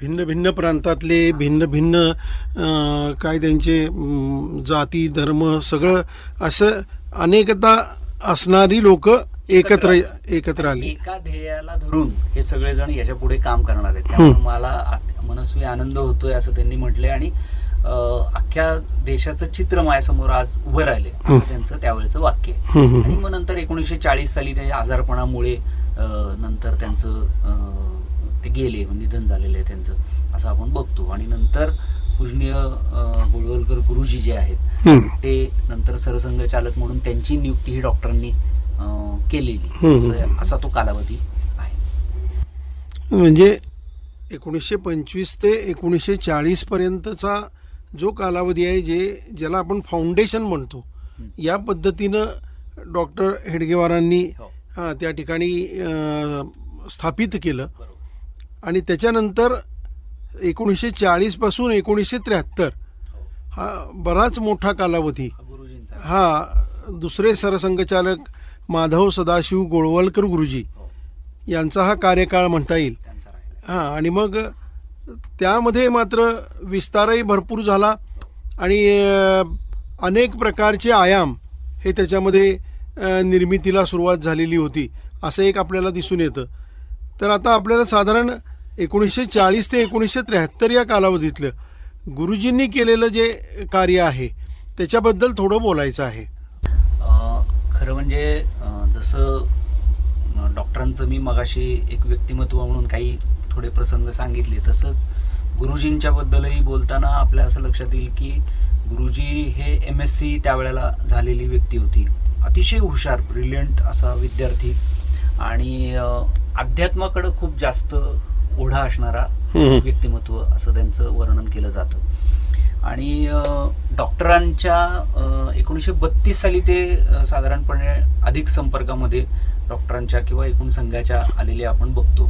भिन्न भिन्न प्रांतातले भिन्न भिन्न काय त्यांचे जाती धर्म सगळं असं अनेकता असणारी लोक एकत्र आली. एका ध्येयाला धरून हे सगळेजण याच्या पुढे काम करणार आहेत. त्यामुळे मला मनस्वी आनंद होतोय असं त्यांनी म्हटलंय. आणि अख्ख्या देशाचं चित्र माझ्यासमोर आज उभं राहिले असं त्यांचं त्यावेळेचं वाक्य आहे. आणि मग नंतर 1940 साली त्या आजारपणामुळे नंतर त्यांचं ते गेले, निधन झालेलं आहे त्यांचं असं आपण बघतो. आणि नंतर पूजनीय गोळवलकर गुरुजी जे आहेत ते नंतर सरसंघचालक म्हणून त्यांची नियुक्ती ही डॉक्टरांनी केलेली, असा तो कालावधी आहे. म्हणजे 1925 ते 1940 पर्यंतचा जो कालावधी आहे ज्याला आपण फाउंडेशन म्हणतो, या पद्धतीनं डॉक्टर हेडगेवारांनी त्या ठिकाणी स्थापित केलं. आणि त्याच्यानंतर 1940 पासून 1973 हा बराच मोठा कालावधी हा दुसरे सरसंघचालक माधव सदाशिव गोळवलकर गुरुजी यांचा हा कार्यकाळ म्हणता येईल. आणि मग त्यामध्ये मात्र विस्तारही भरपूर झाला आणि अनेक प्रकारचे आयाम हे त्याच्यामध्ये निर्मितीला सुरुवात झालेली होती असं एक आपल्याला दिसून येतं. तर आता आपल्याला साधारण 1940 ते 1973 या कालावधीतलं गुरुजींनी केलेलं जे कार्य आहे त्याच्याबद्दल थोडं बोलायचं आहे. खरं म्हणजे जसं डॉक्टरांचं मी मगाशी एक व्यक्तिमत्व म्हणून काही थोडे प्रसंग सांगितले, तसंच गुरुजींच्या बद्दलही बोलताना आपल्या असं लक्षात येईल की गुरुजी हे MSc त्यावेळेला झालेली व्यक्ती होती. अतिशय हुशार, ब्रिलियंट असा विद्यार्थी आणि अध्यात्माकडं खूप जास्त ओढा असणारा व्यक्तिमत्व असं त्यांचं वर्णन केलं जातं. आणि डॉक्टरांच्या 1932 साली ते साधारणपणे अधिक संपर्कामध्ये डॉक्टरांच्या किंवा एकूण संघाच्या आलेले आपण बघतो.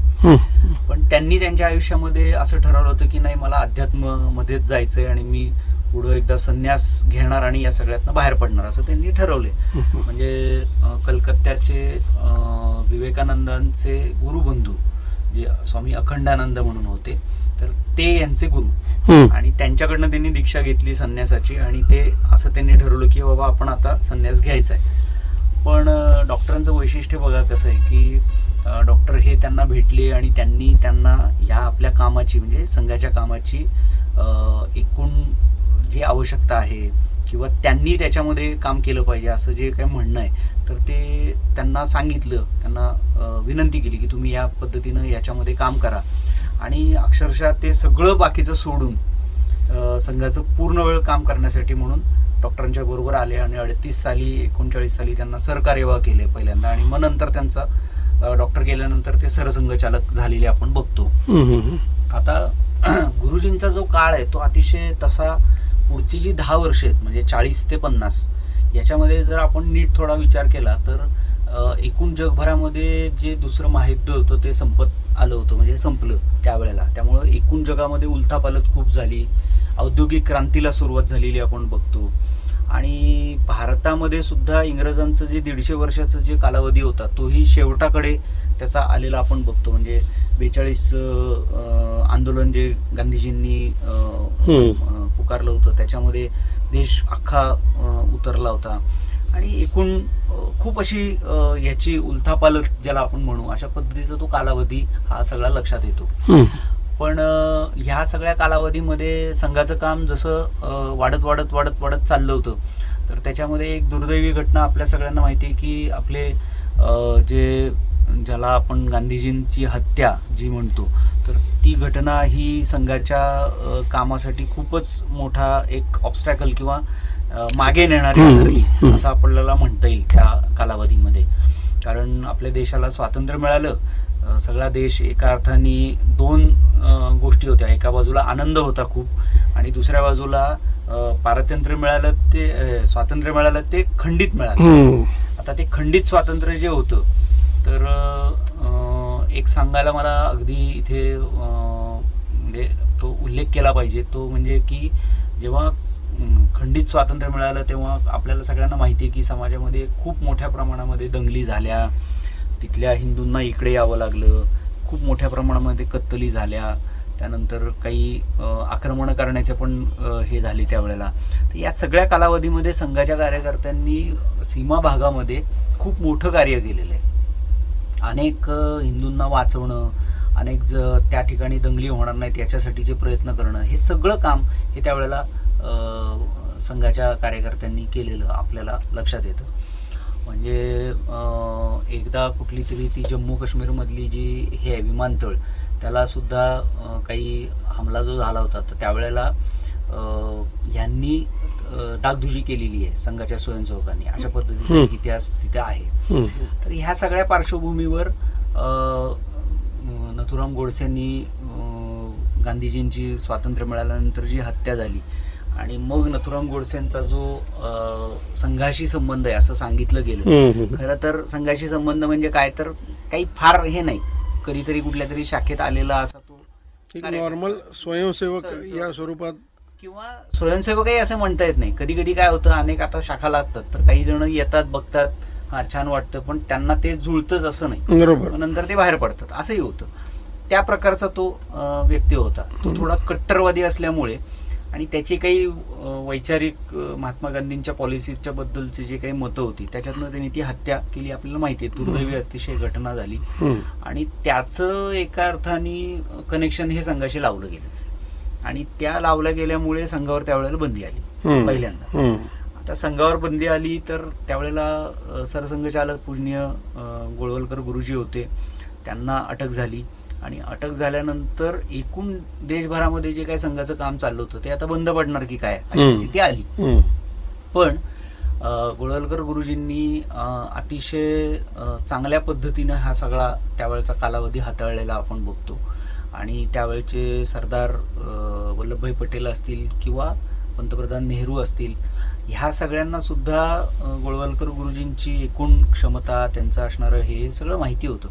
पण त्यांनी त्यांच्या आयुष्यामध्ये असं ठरवलं होतं की नाही, मला अध्यात्मामध्येच जायचंय आणि मी पुढं एकदा संन्यास घेणार आणि या सगळ्यातनं बाहेर पडणार असं त्यांनी ठरवले. म्हणजे कलकत्त्याचे विवेकानंदांचे गुरुबंधू जे स्वामी अखंडानंद म्हणून होते, तर ते यांचे गुरु आणि त्यांच्याकडनं त्यांनी दीक्षा घेतली संन्यासाची. आणि ते असं त्यांनी ठरवलं की बाबा आपण आता संन्यास घ्यायचा आहे. पण डॉक्टरांचं वैशिष्ट्य बघा कसं आहे की डॉक्टर हे त्यांना भेटले आणि त्यांनी त्यांना ह्या आपल्या कामाची म्हणजे संघाच्या कामाची एकूण जी आवश्यकता आहे किंवा त्यांनी त्याच्यामध्ये काम केलं पाहिजे असं जे काही म्हणणं आहे तर ते त्यांना सांगितलं, त्यांना विनंती केली की तुम्ही या पद्धतीनं याच्यामध्ये काम करा. आणि अक्षरशः ते सगळं बाकीचं सोडून संघाचं पूर्ण वेळ काम करण्यासाठी म्हणून डॉक्टरांच्या बरोबर आले. आणि 39 साली त्यांना सरकार्यवाह केले पहिल्यांदा. आणि मग नंतर त्यांचा डॉक्टर गेल्यानंतर ते सरसंघचालक झालेले आपण बघतो. आता गुरुजींचा जो काळ आहे तो अतिशय तसा पुढची जी 10 वर्ष आहेत म्हणजे 40 ते 50 याच्यामध्ये जर आपण नीट थोडा विचार केला तर एकूण जगभरामध्ये जे दुसरं महायुद्ध होतं ते संपत आलं होतं, म्हणजे संपलं त्यावेळेला. त्यामुळं एकूण जगामध्ये उलथापालथ खूप झाली, औद्योगिक क्रांतीला सुरुवात झालेली आपण बघतो. आणि भारतामध्ये सुद्धा इंग्रजांचं जे 150 वर्षाचं जे कालावधी होता तोही शेवटाकडे त्याचा आलेला आपण बघतो. म्हणजे 42 आंदोलन जे गांधीजींनी पुकारलं होतं त्याच्यामध्ये देश अख्खा उतरला होता. आणि एकूण खूप अशी याची उलथापालथ ज्याला आपण म्हणू अशा पद्धतीचा तो कालावधी हा सगळा लक्षात येतो. पण ह्या सगळ्या कालावधीमध्ये संघाचं काम जसं वाढत वाढत वाढत वाढत चाललं होतं, तर त्याच्यामध्ये एक दुर्दैवी घटना आपल्या सगळ्यांना माहिती आहे की आपले जे ज्याला आपण गांधीजींची हत्या जी म्हणतो, तर ती घटना ही संघाच्या कामासाठी खूपच मोठा एक ऑब्स्टॅकल किंवा मागे नेणारी ठरली असं आपल्याला म्हणता येईल त्या कालावधीमध्ये. कारण आपल्या देशाला स्वातंत्र्य मिळालं, सगळा देश एका अर्थाने दोन गोष्टी होत्या. एका बाजूला आनंद होता खूप आणि दुसऱ्या बाजूला स्वातंत्र्य मिळालं ते खंडित मिळालं. आता ते खंडित स्वातंत्र्य जे होतं तर एक सांगायला मला अगदी इथे म्हणजे तो उल्लेख केला पाहिजे, तो म्हणजे की जेव्हा खंडित स्वातंत्र्य मिळालं तेव्हा आपल्याला सगळ्यांना माहिती आहे की समाजामध्ये खूप मोठ्या प्रमाणामध्ये दंगली झाल्या, तिथल्या हिंदूंना इकडे यावं लागलं, खूप मोठ्या प्रमाणामध्ये कत्तली झाल्या, त्यानंतर काही आक्रमणं करण्याचे पण हे झाले त्यावेळेला. तर या सगळ्या कालावधीमध्ये संघाच्या कार्यकर्त्यांनी सीमा भागामध्ये खूप मोठं कार्य केलेलं आहे. अनेक हिंदूंना वाचवणं, अनेक त्या ठिकाणी दंगली होणार नाहीत याच्यासाठीचे प्रयत्न करणं, हे सगळं काम हे त्यावेळेला संघाच्या कार्यकर्त्यांनी केलेलं आपल्याला लक्षात येतं. म्हणजे एकदा कुठली तरी ती जम्मू काश्मीरमधली जी हे आहे विमानतळ, त्याला सुद्धा काही हमला जो झाला होता, तर त्यावेळेला यांनी डागडुजी केलेली आहे संघाच्या स्वयंसेवकांनी, अशा पद्धतीचा इतिहास तिथे आहे. तर ह्या सगळ्या पार्श्वभूमीवर नथुराम गोडसेंनी गांधीजींची स्वातंत्र्य मिळाल्यानंतर जी हत्या झाली आणि मग नथुराम गोडसेंचा जो संघाशी संबंध आहे असं सांगितलं गेलं. खरं तर संघाशी संबंध म्हणजे काय, तर काही फार हे नाही, कधीतरी कुठल्या तरी शाखेत आलेला असा तो एक नॉर्मल स्वयंसेवक या स्वरूपात किंवा स्वयंसेवकही असं म्हणता येत नाही. कधी कधी काय होतं, अनेक आता शाखा लागतात, तर काही जण येतात, बघतात, हा छान वाटतं, पण त्यांना ते जुळतंच असं नाही, बरोबर, नंतर ते बाहेर पडतात, असंही होतं. त्या प्रकारचा तो व्यक्ती होता. तो थोडा कट्टरवादी असल्यामुळे आणि त्याची काही वैचारिक महात्मा गांधींच्या पॉलिसीच्या बद्दलची जे काही मतं होती त्याच्यातनं त्यांनी ती हत्या केली आपल्याला माहिती आहे. दुर्दैवी अतिशय घटना झाली आणि त्याचं एका अर्थाने कनेक्शन हे संघाशी लावलं गेलं आणि त्या लावल्या गेल्यामुळे संघावर त्यावेळेला बंदी आली पहिल्यांदा. आता संघावर बंदी आली तर त्यावेळेला सरसंघचालक पूजनीय गोळवलकर गुरुजी होते, त्यांना अटक झाली आणि अटक झाल्यानंतर एकूण देशभरामध्ये जे काही संघाचं काम चाललं होतं ते आता बंद पडणार की काय अशी स्थिती आली. पण गोळवलकर गुरुजींनी अतिशय चांगल्या पद्धतीनं हा सगळा त्यावेळचा कालावधी हाताळलेला आपण बघतो. आणि त्यावेळचे सरदार वल्लभभाई पटेल असतील किंवा पंतप्रधान नेहरू असतील, ह्या सगळ्यांना सुद्धा गोळवलकर गुरुजींची एकूण क्षमता, त्यांचं असणारं हे सगळं माहिती होतं.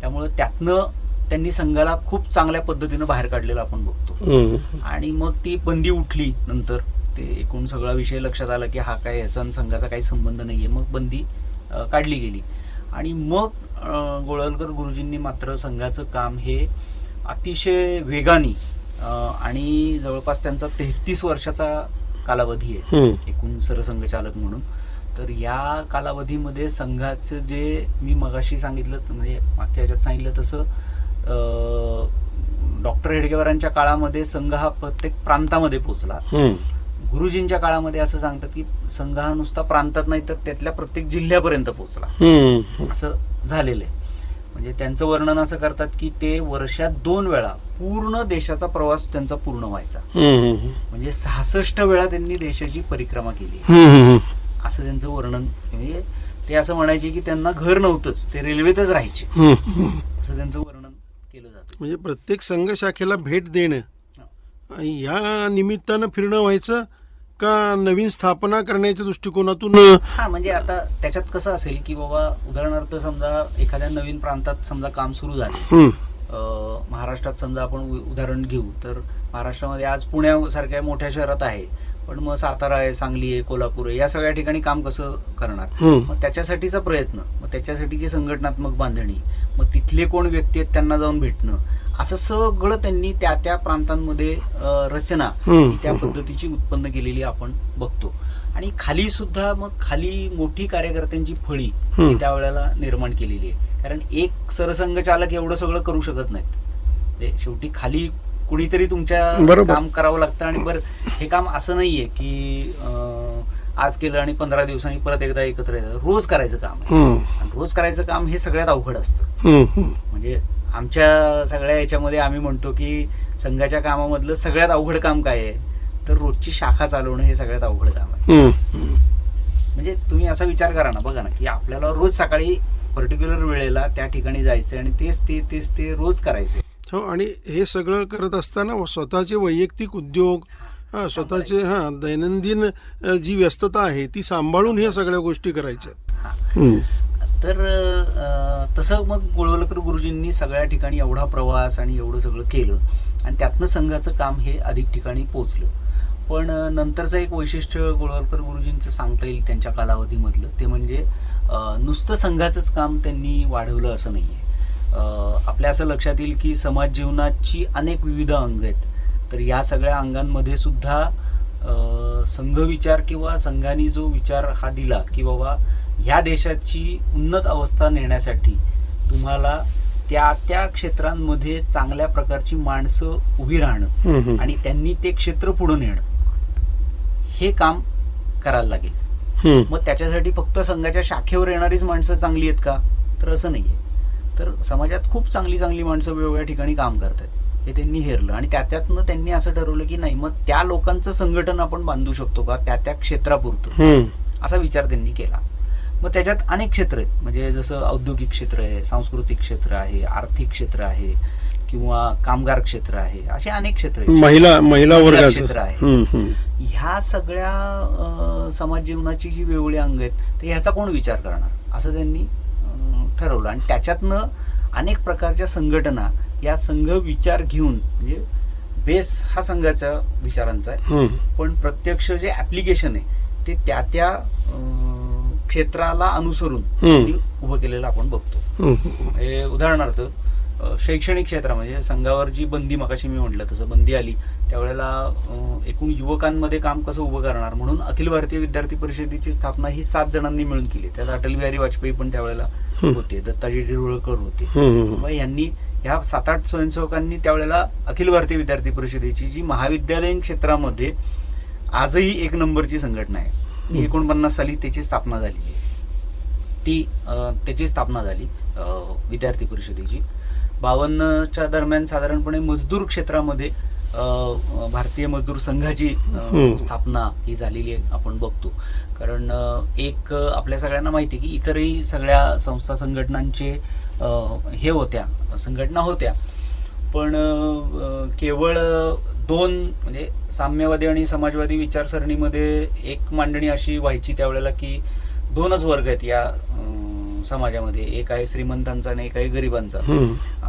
त्यामुळं त्यातनं त्यांनी संघाला खूप चांगल्या पद्धतीनं बाहेर काढलेलं आपण बघतो. आणि मग ती बंदी उठली, नंतर ते एकूण सगळा विषय लक्षात आला की हा काय याचा संघाचा काही संबंध नाहीये, मग बंदी काढली गेली. आणि मग गोळवलकर गुरुजींनी मात्र संघाचं काम हे अतिशय वेगाने आणि जवळपास त्यांचा 33 वर्षाचा कालावधी आहे एकूण सरसंघचालक म्हणून. तर या कालावधीमध्ये संघाचं जे मी मगाशी सांगितलं, म्हणजे मागच्या ह्याच्यात सांगितलं तसं डॉक्टर हेडगेवारांच्या काळामध्ये संघ हा प्रत्येक प्रांतामध्ये पोहोचला. गुरुजींच्या काळामध्ये असं सांगतात की संघ हा नुसता प्रांतात नाही तर त्यातल्या प्रत्येक जिल्ह्यापर्यंत पोहोचला, असं झालेलं आहे. म्हणजे त्यांचं वर्णन असं करतात की ते वर्षात 2 वेळा पूर्ण देशाचा प्रवास त्यांचा पूर्ण व्हायचा. म्हणजे 66 वेळा त्यांनी देशाची परिक्रमा केली असं त्यांचं वर्णन. म्हणजे ते असं म्हणायचे की त्यांना घर नव्हतंच, ते रेल्वेतच राहायचे, असं त्यांचं वर्णन केलं जातं. म्हणजे प्रत्येक संघ शाखेला भेट देणं या निमित्तानं फिरणं व्हायचं का नवीन स्थापना करण्याच्या दृष्टिकोनातून? हा, म्हणजे आता त्याच्यात कसं असेल की बाबा उदाहरणार्थ समजा एखाद्या नवीन प्रांतात समजा काम सुरू झाले महाराष्ट्रात समजा आपण उदाहरण घेऊ तर महाराष्ट्रामध्ये आज पुण्यासारख्या मोठ्या शहरात आहे, पण मग सातारा आहे, सांगली आहे, कोल्हापूर आहे, या सगळ्या ठिकाणी काम कसं करणार? मग त्याच्यासाठीचा प्रयत्न, मग त्याच्यासाठीची संघटनात्मक बांधणी, मग तिथले कोण व्यक्ती आहेत त्यांना जाऊन भेटणं, असं सगळं त्यांनी त्या त्या प्रांतांमध्ये रचना त्या पद्धतीची उत्पन्न केलेली आपण बघतो. आणि खाली सुद्धा मग खाली मोठी कार्यकर्त्यांची फळी त्यावेळेला निर्माण केलेली आहे. कारण एक सरसंघचालक एवढं सगळं करू शकत नाहीत, ते शेवटी खाली कुणीतरी तुमच्या काम करावं लागतं. आणि बरं, हे काम असं नाहीये की आज केलं आणि 15 दिवसांनी परत एकदा एकत्र येतं. रोज करायचं काम आहे, आणि रोज करायचं काम हे सगळ्यात अवघड असतं. म्हणजे आमच्या सगळ्या याच्यामध्ये आम्ही म्हणतो की संघाच्या कामामधलं सगळ्यात अवघड काम काय आहे, तर रोजची शाखा चालवणं हे सगळ्यात अवघड काम आहे. म्हणजे तुम्ही असा विचार करा ना, बघा ना, की आपल्याला रोज सकाळी पर्टिक्युलर वेळेला त्या ठिकाणी जायचं आणि तेच ते रोज करायचे. हो, आणि हे सगळं करत असताना स्वतःचे वैयक्तिक उद्योग, स्वतःचे दैनंदिन जी व्यस्तता आहे ती सांभाळून ह्या सगळ्या गोष्टी करायच्या. तर तसं मग गोळवलकर गुरुजींनी सगळ्या ठिकाणी एवढा प्रवास आणि एवढं सगळं केलं, आणि त्यातनं संघाचं काम हे अधिक ठिकाणी पोचलं. पण नंतरचं एक वैशिष्ट्य गोळवलकर गुरुजींचं सांगता येईल त्यांच्या कालावधीमधलं, ते म्हणजे नुसतं संघाचंच काम त्यांनी वाढवलं असं नाहीये. आपल्या असं लक्षात येईल की समाज जीवनाची अनेक विविध अंग आहेत, तर या सगळ्या अंगांमध्ये सुद्धा संघविचार किंवा संघाने जो विचार हा दिला की बाबा ह्या देशाची उन्नत अवस्था नेण्यासाठी तुम्हाला त्या त्या क्षेत्रांमध्ये चांगल्या प्रकारची माणसं उभी राहणं आणि त्यांनी ते क्षेत्र पुढे नेणं, हे काम करायला लागेल. मग त्याच्यासाठी फक्त संघाच्या शाखेवर येणारीच माणसं चांगली आहेत का, तर असं नाहीये. तर समाजात खूप चांगली चांगली माणसं वेगवेगळ्या ठिकाणी काम करतात, हे त्यांनी हेरलं. आणि त्यातनं त्यांनी असं ठरवलं की नाही, मग त्या लोकांचं संघटन आपण बांधू शकतो का त्या त्या क्षेत्रापुरतं, असा विचार त्यांनी केला. मग त्याच्यात अनेक क्षेत्र आहेत, म्हणजे जसं औद्योगिक क्षेत्र आहे, सांस्कृतिक क्षेत्र आहे, आर्थिक क्षेत्र आहे, किंवा कामगार क्षेत्र आहे, असे अनेक क्षेत्र आहेत, महिला वर्गाचं क्षेत्र आहे. ह्या सगळ्या समाज जीवनाची जी वेगवेगळी अंग आहेत, तर ह्याचा कोण विचार करणार, असं त्यांनी ठरवलं. आणि त्याच्यातनं अनेक प्रकारच्या संघटना या संघ विचार घेऊन, म्हणजे बेस हा संघाच्या विचारांचा आहे, पण प्रत्यक्ष जे ऍप्लिकेशन आहे ते त्या त्या क्षेत्राला अनुसरून उभं केलेलं आपण बघतो. उदाहरणार्थ शैक्षणिक क्षेत्र, म्हणजे संघावर जी बंदी, मगाशी मी म्हटलं तसं बंदी आली, त्यावेळेला एकूण युवकांमध्ये काम कसं उभं करणार म्हणून अखिल भारतीय विद्यार्थी परिषदेची स्थापना ही 7 जणांनी मिळून केली. त्यात अटल बिहारी वाजपेयी पण त्यावेळेला होते, दत्ताजी टिळवळकर होते. यांनी ह्या 7-8 स्वयंसेवकांनी त्यावेळेला अखिल भारतीय विद्यार्थी परिषदेची जी महाविद्यालयीन क्षेत्रामध्ये आजही 1 नंबरची संघटना आहे, 49 साली त्याची स्थापना झाली. त्याची स्थापना झाली विद्यार्थी परिषदेची. 52च्या दरम्यान साधारणपणे मजदूर क्षेत्रामध्ये भारतीय मजदूर संघाची स्थापना ही झालेली आहे आपण बघतो. कारण एक आपल्या सगळ्यांना माहिती आहे की इतरही सगळ्या संस्था संघटनांचे हे होत्या, संघटना होत्या, पण केवळ 2 म्हणजे साम्यवादी आणि समाजवादी विचारसरणीमध्ये एक मांडणी अशी व्हायची त्यावेळेला की 2च वर्ग आहेत या समाजामध्ये, एक आहे श्रीमंतांचा आणि एक आहे गरिबांचा,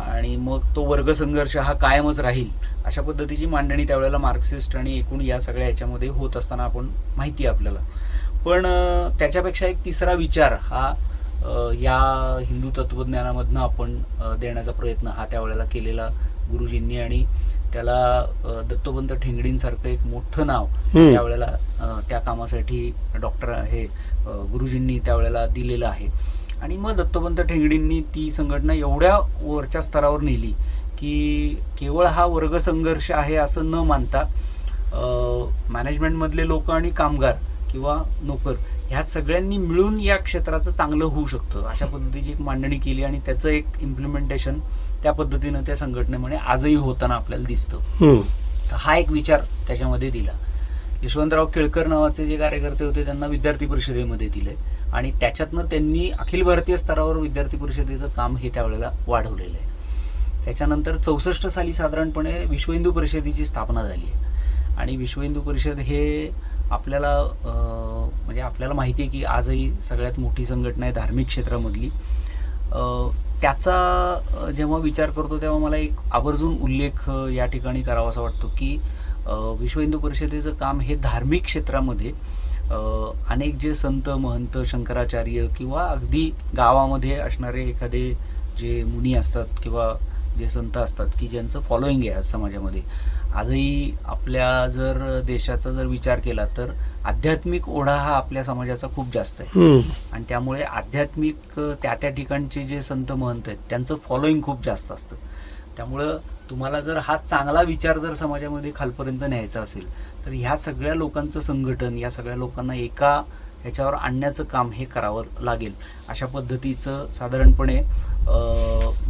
आणि मग तो वर्ग संघर्ष हा कायमच राहील, अशा पद्धतीची मांडणी त्यावेळेला मार्क्सिस्ट आणि एकूण या सगळ्या ह्याच्यामध्ये होत असताना आपण माहिती आहे आपल्याला. पण त्याच्यापेक्षा एक तिसरा विचार हा या हिंदू तत्वज्ञानामधनं आपण देण्याचा प्रयत्न हा त्यावेळेला केलेला गुरुजींनी, आणि त्याला दत्तोपंत ठेंगडींसारखं एक मोठं नाव त्यावेळेला त्या कामासाठी डॉक्टर हे गुरुजींनी त्यावेळेला दिलेलं आहे. आणि मग दत्तोपंत ठेंगडींनी ती संघटना एवढ्या वरच्या स्तरावर नेली की केवळ हा वर्ग संघर्ष आहे असं न मानता मॅनेजमेंटमधले लोक आणि कामगार किंवा नोकर ह्या सगळ्यांनी मिळून या क्षेत्राचं चांगलं होऊ शकतं, अशा पद्धतीची एक मांडणी केली. आणि त्याचं एक इम्प्लिमेंटेशन त्या पद्धतीनं त्या संघटनेमध्ये आजही होताना आपल्याला दिसतं. तर हा एक विचार त्याच्यामध्ये दिला. यशवंतराव केळकर नावाचे जे कार्यकर्ते होते त्यांना विद्यार्थी परिषदेमध्ये दिले, आणि त्याच्यातनं त्यांनी अखिल भारतीय स्तरावर विद्यार्थी परिषदेचं काम हे त्यावेळेला वाढवलेलं आहे. त्याच्यानंतर 64 साली साधारणपणे विश्व हिंदू परिषदेची स्थापना झाली आहे. आणि विश्व हिंदू परिषद हे आपल्याला म्हणजे आपल्याला माहिती आहे की आजही सगळ्यात मोठी संघटना आहे धार्मिक क्षेत्रामधली. त्याचा जेव्हा विचार करतो तेव्हा मला एक आवर्जून उल्लेख या ठिकाणी करावासा वाटतो की विश्व हिंदू परिषदेचं काम हे धार्मिक क्षेत्रामध्ये अनेक जे संत महंत शंकराचार्य किंवा अगदी गावामध्ये असणारे एखादे जे मुनी असतात किंवा जे संत असतात की ज्यांचं फॉलोईंग आहे आज समाजामध्ये, आजही आपल्या जर देशाचा जर विचार केला तर आध्यात्मिक ओढा हा आपल्या समाजाचा खूप जास्त आहे. आणि त्यामुळे आध्यात्मिक त्या त्या ठिकाणचे जे संत महंत आहेत त्यांचं फॉलोईंग खूप जास्त असतं. त्यामुळं तुम्हाला जर हा चांगला विचार जर समाजामध्ये खालपर्यंत न्यायचा असेल तर ह्या सगळ्या लोकांचं संघटन, या सगळ्या लोकांना एका ह्याच्यावर आणण्याचं काम हे करावं लागेल. अशा पद्धतीचं साधारणपणे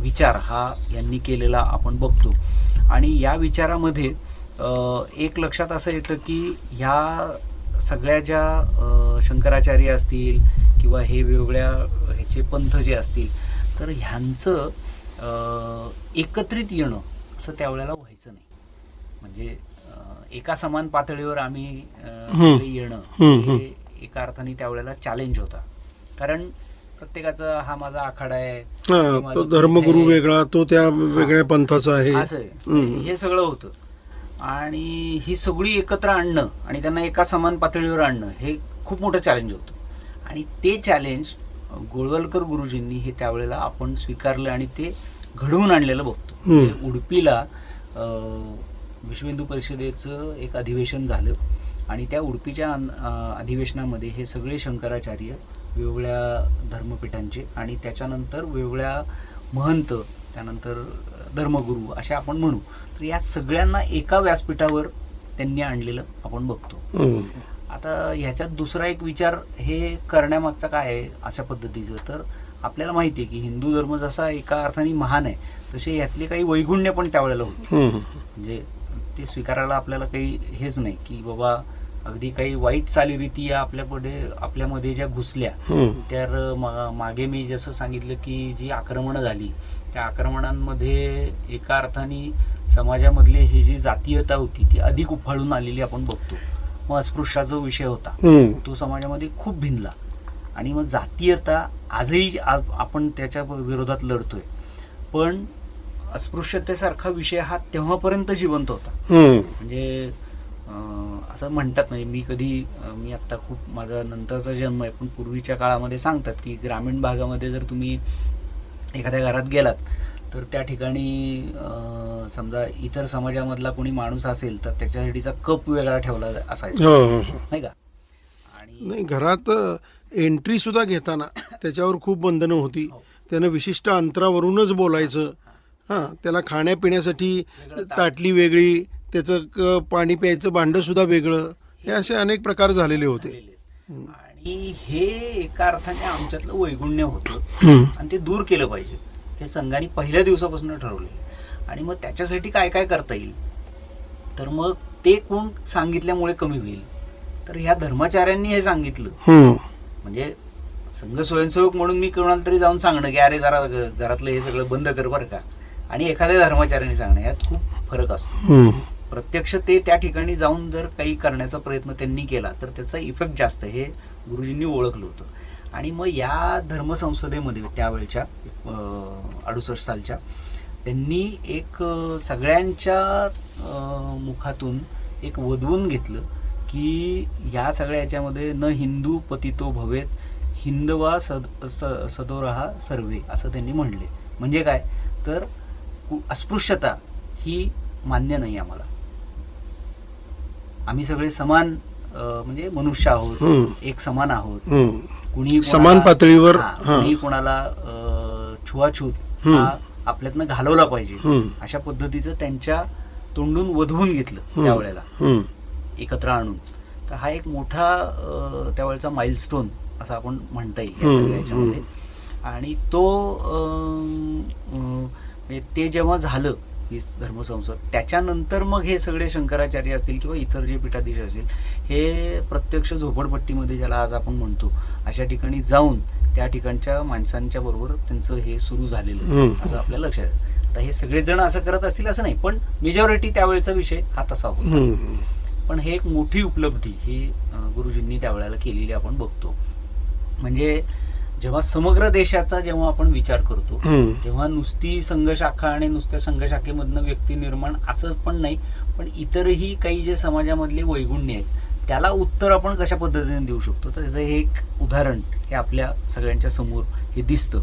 विचार हा यांनी केलेला आपण बघतो. आणि या विचारामध्ये एक लक्षात असं येतं की ह्या सगळ्या ज्या शंकराचार्य असतील किंवा हे वेगवेगळ्या ह्याचे पंथ जे असतील तर ह्यांचं एकत्रित येणं असं त्यावेळेला व्हायचं नाही. म्हणजे एका समान पातळीवर आम्ही सगळे येणं हे एका अर्थाने त्यावेळेला चॅलेंज होता. कारण प्रत्येकाचा हा माझा आखाडा आहे, तो धर्मगुरू वेगळा, तो त्या वेगळ्या पंथाचा आहे, असं हे सगळं होतं. आणि ही सगळी एकत्र आणणं आणि त्यांना एका समान पातळीवर आणणं हे खूप मोठं चॅलेंज होतं. आणि ते चॅलेंज गोळवलकर गुरुजींनी हे त्यावेळेला आपण स्वीकारलं आणि ते घडवून आणलेलं बघतो. उडपीला विश्व हिंदू परिषदेचं एक अधिवेशन झालं आणि त्या उडपीच्या अधिवेशनामध्ये हे सगळे शंकराचार्य वेगवेगळ्या धर्मपीठांचे आणि त्याच्यानंतर वेगवेगळ्या महंत, त्यानंतर धर्मगुरू असे आपण म्हणू, तर या सगळ्यांना एका व्यासपीठावर त्यांनी आणलेलं आपण बघतो. आता ह्याच्यात दुसरा एक विचार हे करण्यामागचा काय आहे अशा पद्धतीचं, तर आपल्याला माहिती आहे की हिंदू धर्म जसा एका अर्थाने महान आहे तसे यातले काही वैगुण्य पण त्यावेळेला होते. म्हणजे ते स्वीकारायला आपल्याला काही हेच नाही की बाबा अगदी काही वाईट चालीरीती या आपल्यामध्ये ज्या घुसल्या, तर मागे मी जसं सांगितलं की जी आक्रमणं झाली त्या आक्रमणांमध्ये एका अर्थाने समाजामधली ही जी जातीयता होती ती अधिक उफाळून आलेली आपण बघतो. मग अस्पृश्याचा विषय होता तो समाजामध्ये खूप भिनला आणि मग जातीयता आजही आपण त्याच्या विरोधात लढतोय. पण अस्पृश्यतेसारखा विषय हा तेव्हापर्यंत जिवंत होता. म्हणजे असं म्हणतात, म्हणजे मी आत्ता खूप माझा नंतरचा जन्म आहे पण पूर्वीच्या काळामध्ये सांगतात की ग्रामीण भागामध्ये जर तुम्ही एखाद्या घरात गेलात तर त्या ठिकाणी समजा इतर समाजामधला कोणी माणूस असेल तर त्याच्यासाठीचा कप वेगळा ठेवला असायचा, नाही का. नाही, घरात एंट्री सुद्धा घेताना त्याच्यावर खूप बंधनं होती. त्यानं विशिष्ट अंतरावरूनच बोलायचं. त्याला खाण्यापिण्यासाठी ताटली वेगळी, त्याचं पाणी प्यायचं भांडं सुद्धा वेगळं, हे असे अनेक प्रकार झालेले होते. आणि हे एका अर्थाने आमच्यातलं वैगुण्य होतं आणि ते दूर केलं पाहिजे हे संघाने पहिल्या दिवसापासून ठरवले. आणि मग त्याच्यासाठी काय काय करता येईल, तर मग ते कोण सांगितल्यामुळे कमी होईल, तर ह्या धर्माचार्यांनी हे सांगितलं. म्हणजे संघ स्वयंसेवक म्हणून मी कोणाला तरी जाऊन सांगणं की अरे जरा घरातलं हे सगळं बंद कर बरं का, आणि एखाद्या धर्माचार्याने सांगणं, यात खूप फरक असतो. प्रत्यक्ष ते त्या ठिकाणी जाऊन जर काही करण्याचा प्रयत्न त्यांनी केला तर त्याचा इफेक्ट जास्त हे गुरुजींनी ओळखलं होतं. आणि मग या धर्मसंसदेमध्ये त्यावेळच्या 68 सालच्या त्यांनी एक सगळ्यांच्या मुखातून एक वदवून घेतलं की या सगळ्या याच्यामध्ये न हिंदू पतितो भवेत हिंदवा सदोरहा सर्वे असं त्यांनी म्हणले. म्हणजे काय, तर अस्पृश्यता ही मान्य नाही आम्हाला. आम्ही सगळे समान म्हणजे मनुष्य आहोत, एक समान आहोत. कुणी समान पातळीवर कुणी कोणाला छुआछूत हा आपल्यातनं घालवला पाहिजे अशा पद्धतीचं त्यांच्या तोंडून वधवून घेतलं त्यावेळेला एकत्र आणून. तर हा एक मोठा त्यावेळेचा माइलस्टोन असं आपण म्हणता येईल या सगळ्याच्यामध्ये. आणि ते जेव्हा झालं ही धर्मसंसद, त्याच्यानंतर मग हे सगळे शंकराचार्य असतील किंवा इतर जे पीठाधीश असतील हे प्रत्यक्ष झोपडपट्टीमध्ये ज्याला आज आपण म्हणतो अशा ठिकाणी जाऊन त्या ठिकाणच्या माणसांच्या बरोबर त्यांचं हे सुरू झालेलं असं आपल्या लक्षात येतं. आता हे सगळेजण असं करत असतील असं नाही, पण मेजॉरिटी त्यावेळेचा विषय हा तसा होता. पण हे एक मोठी उपलब्धी ही गुरुजींनी त्यावेळेला केलेली आपण बघतो. म्हणजे जेव्हा समग्र देशाचा जेव्हा आपण विचार करतो हम्म. तेव्हा नुसती संघ शाखा आणि नुसत्या संघ शाखेमधनं व्यक्ती निर्माण असं पण नाही, पण इतरही काही जे समाजामधले वैगुण्य आहेत त्याला उत्तर आपण कशा पद्धतीने देऊ शकतो, तर त्याचं हे एक उदाहरण हे आपल्या सगळ्यांच्या समोर हे दिसतं.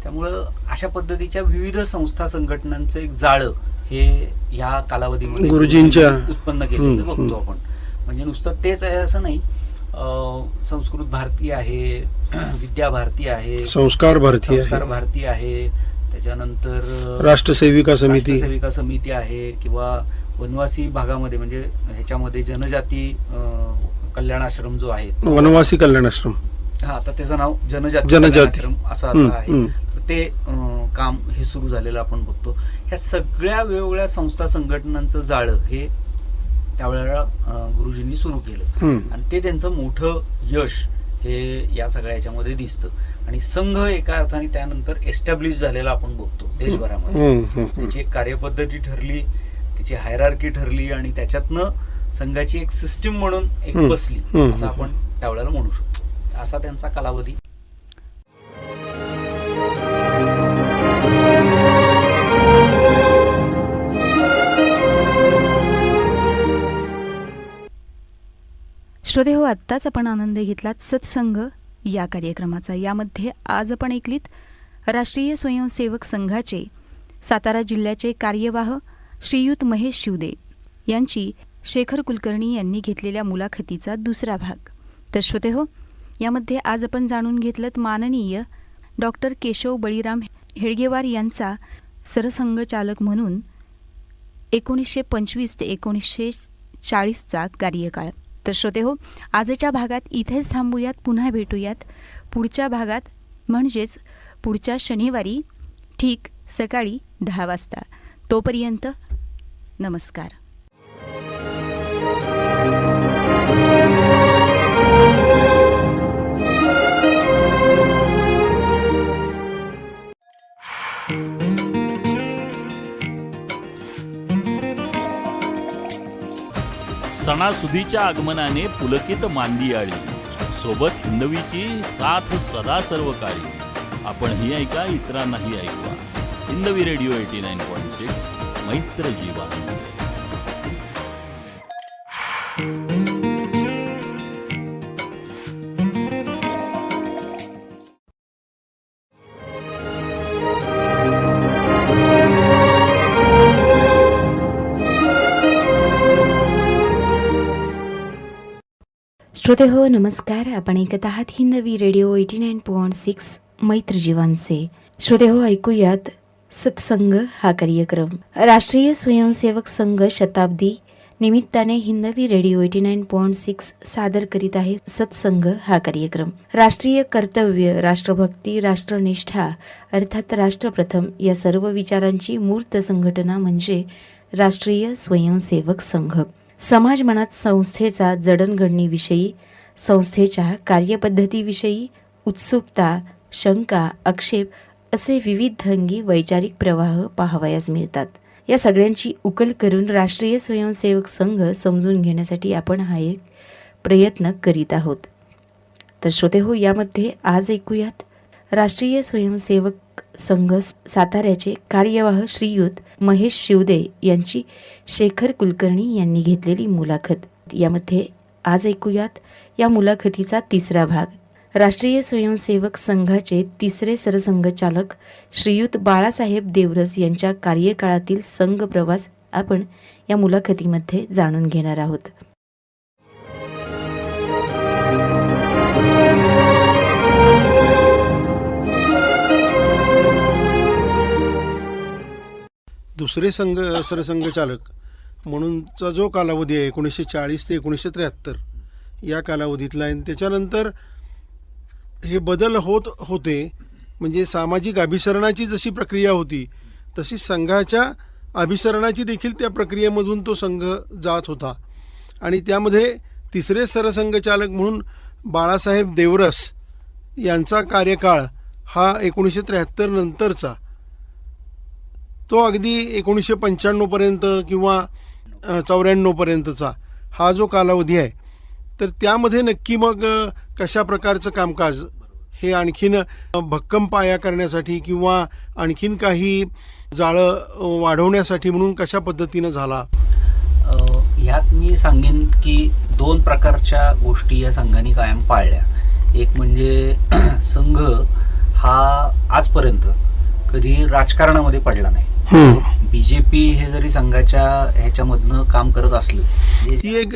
त्यामुळं अशा पद्धतीच्या विविध संस्था संघटनांचं एक जाळं हे ह्या कालावधीमध्ये गुरुजींच्या उत्पन्न केलेलं हम्म, बघतो हम्म. आपण. म्हणजे नुसतं तेच आहे असं नाही, संस्कृत भारती आहे, विद्या भारती आहे, संस्कार भारती संस्कार आहे, भारती आहे, त्याच्यानंतर राष्ट्रसेविका समिती, राष्ट्रसेविका समिती आहे, किंवा वनवासी भागामध्ये म्हणजे ह्याच्यामध्ये जनजाती कल्याण आश्रम जो आहे, वनवासी कल्याण आश्रम. हा आता त्याचं नाव जनजाती जनजाती. कल्याण आश्रम असं हम्म, आता आहे. हम्म. तर ते काम हे सुरू झालेलं आपण बघतो. ह्या सगळ्या वेगवेगळ्या संस्था संघटनांचं जाळं हे त्यावेळेला गुरुजींनी सुरू केलं हम्म. आणि ते त्यांचं मोठं यश हे या सगळ्या याच्यामध्ये दिसतं. आणि संघ एका अर्थाने त्यानंतर एस्टॅब्लिश झालेला आपण बघतो देशभरामध्ये. हम्म, हम्म, हम्म. त्याची एक कार्यपद्धती ठरली, त्याची हायरार्की ठरली आणि त्याच्यातनं संघाची एक सिस्टीम म्हणून एक हम्म. बसली हम्म. असं आपण त्यावेळेला म्हणू शकतो. असा त्यांचा कालावधी. श्रोतेहो, आत्ताच आपण आनंद घेतलात सत्संग या कार्यक्रमाचा. यामध्ये आज आपण ऐकलीत राष्ट्रीय स्वयंसेवक संघाचे सातारा जिल्ह्याचे कार्यवाह श्रीयुत महेश शिवदे यांची शेखर कुलकर्णी यांनी घेतलेल्या मुलाखतीचा दुसरा भाग. तर श्रोतेहो, यामध्ये आज आपण जाणून घेतलं माननीय डॉक्टर केशव बळीराम हेडगेवार यांचा सरसंघचालक म्हणून 1925 ते 1940चा कार्यकाळ. तर श्रोतेहो, आजच्या भागात इथेच थांबूयात. पुन्हा भेटूयात पुढच्या भागात, म्हणजेच पुढच्या शनिवारी ठीक सकाळी 10 वाजता. तोपर्यंत नमस्कार. सणासुदीच्या आगमनाने पुलकित मांदियाळी, सोबत हिंदवीची साथ सदा सर्व काळी. आपण ही ऐका, इतरांनाही ऐकवा. हिंदवी रेडिओ 89.6 मैत्र जीवा. श्रोते हो, नमस्कार. आपण ऐकत आहात हिंदवी रेडिओ 89.6 मैत्र जीवांचे. श्रोते हो, ऐकूयात सत्संग हा कार्यक्रम. राष्ट्रीय स्वयंसेवक संघ शताब्दी निमित्ताने हिंदवी रेडिओ 89.6 सादर करीत आहे सत्संग हा कार्यक्रम. राष्ट्रीय कर्तव्य, राष्ट्रभक्ती, राष्ट्रनिष्ठा अर्थात राष्ट्रप्रथम या सर्व विचारांची मूर्त संघटना म्हणजे राष्ट्रीय स्वयंसेवक संघ. समाज मनात संस्थेचा जडणघडणीविषयी, संस्थेच्या कार्यपद्धतीविषयी उत्सुकता, शंका, आक्षेप असे विविधंगी वैचारिक प्रवाह पाहावयास मिळतात. या सगळ्यांची उकल करून राष्ट्रीय स्वयंसेवक संघ समजून घेण्यासाठी आपण हा एक प्रयत्न करीत आहोत. तर श्रोते हो, यामध्ये आज ऐकूयात राष्ट्रीय स्वयंसेवक संघ साताऱ्याचे कार्यवाह श्रीयुत महेश शिवदे यांची शेखर कुलकर्णी यांनी घेतलेली मुलाखत. यामध्ये आज ऐकूयात या मुलाखतीचा तिसरा भाग. राष्ट्रीय स्वयंसेवक संघाचे तिसरे सरसंघचालक श्रीयुत बाळासाहेब देवरस यांच्या कार्यकाळातील संघ प्रवास आपण या मुलाखतीमध्ये जाणून घेणार आहोत. दुसरे सरसंघचालक म्हणूनचा जो कालावधी आहे 1940 ते 1973 या कालावधीतला आहे. त्याच्यानंतर हे बदल होत होते. म्हणजे सामाजिक अभिसरणाची जशी प्रक्रिया होती तशी संघाच्या अभिसरणाची देखील त्या प्रक्रियेमधून तो संघ जात होता. आणि त्यामध्ये तिसरे सरसंघचालक म्हणून बाळासाहेब देवरस यांचा कार्यकाळ हा 1973 नंतरचा, तो अगदी 1995पर्यंत किंवा 94पर्यंतचा हा जो कालावधी आहे. तर त्यामध्ये नक्की मग कशा प्रकारचं कामकाज हे आणखीन भक्कम पाया करण्यासाठी किंवा आणखीन काही जाळं वाढवण्यासाठी म्हणून कशा पद्धतीनं झाला? ह्यात मी सांगेन की 2 प्रकारच्या गोष्टी या संघाने कायम पाळल्या. एक म्हणजे संघ हा आजपर्यंत कधी राजकारणामध्ये पडला नाही. बीजेपी हे जरी संघाच्या ह्याच्यामधनं काम करत असलं, ती एक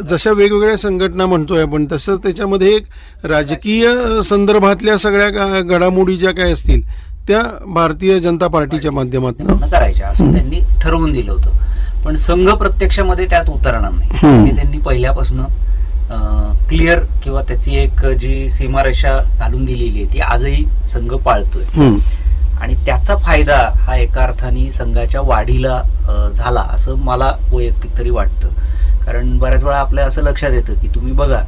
जशा वेगवेगळ्या संघटना म्हणतोय आपण तसं त्याच्यामध्ये एक राजकीय संदर्भातल्या सगळ्या घडामोडी ज्या काय असतील त्या भारतीय जनता पार्टीच्या माध्यमातून करायच्या असं त्यांनी ठरवून दिलं होतं. पण संघ प्रत्यक्षामध्ये त्यात उतरणार नाही ते त्यांनी पहिल्यापासून क्लिअर किंवा त्याची एक जी सीमारेषा घालून दिलेली आहे ती आजही संघ पाळतोय. आणि त्याचा फायदा हा एका अर्थाने संघाच्या वाढीला झाला असं मला वैयक्तिक तरी वाटतं. कारण बऱ्याच वेळा आपल्या असं लक्षात येतं की तुम्ही बघा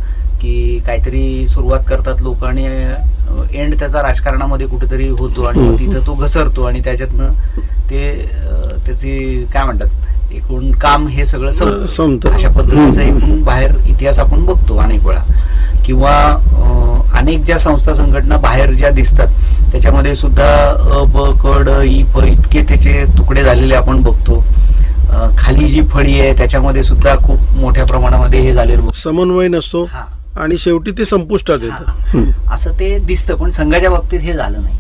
की काहीतरी सुरुवात करतात लोक आणि एंड त्याचा राजकारणामध्ये कुठेतरी होतो आणि मग तिथं तो घसरतो आणि त्याच्यातनं ते त्याची काय म्हणतात एकूण काम हे सगळं संपतं. अशा पद्धतीचा एकूण बाहेर इतिहास आपण बघतो अनेक वेळा. किंवा अनेक ज्या संस्था संघटना बाहेर ज्या दिसतात त्याच्यामध्ये सुद्धा अ ब क ड इ प इतके त्याचे तुकडे झालेले आपण बघतो. खाली जी फळी आहे त्याच्यामध्ये सुद्धा खूप मोठ्या प्रमाणामध्ये हे झालेलं समन्वय नसतो आणि शेवटी ते संपुष्टात येतं असं ते दिसतं. पण संघाच्या बाबतीत हे झालं नाही.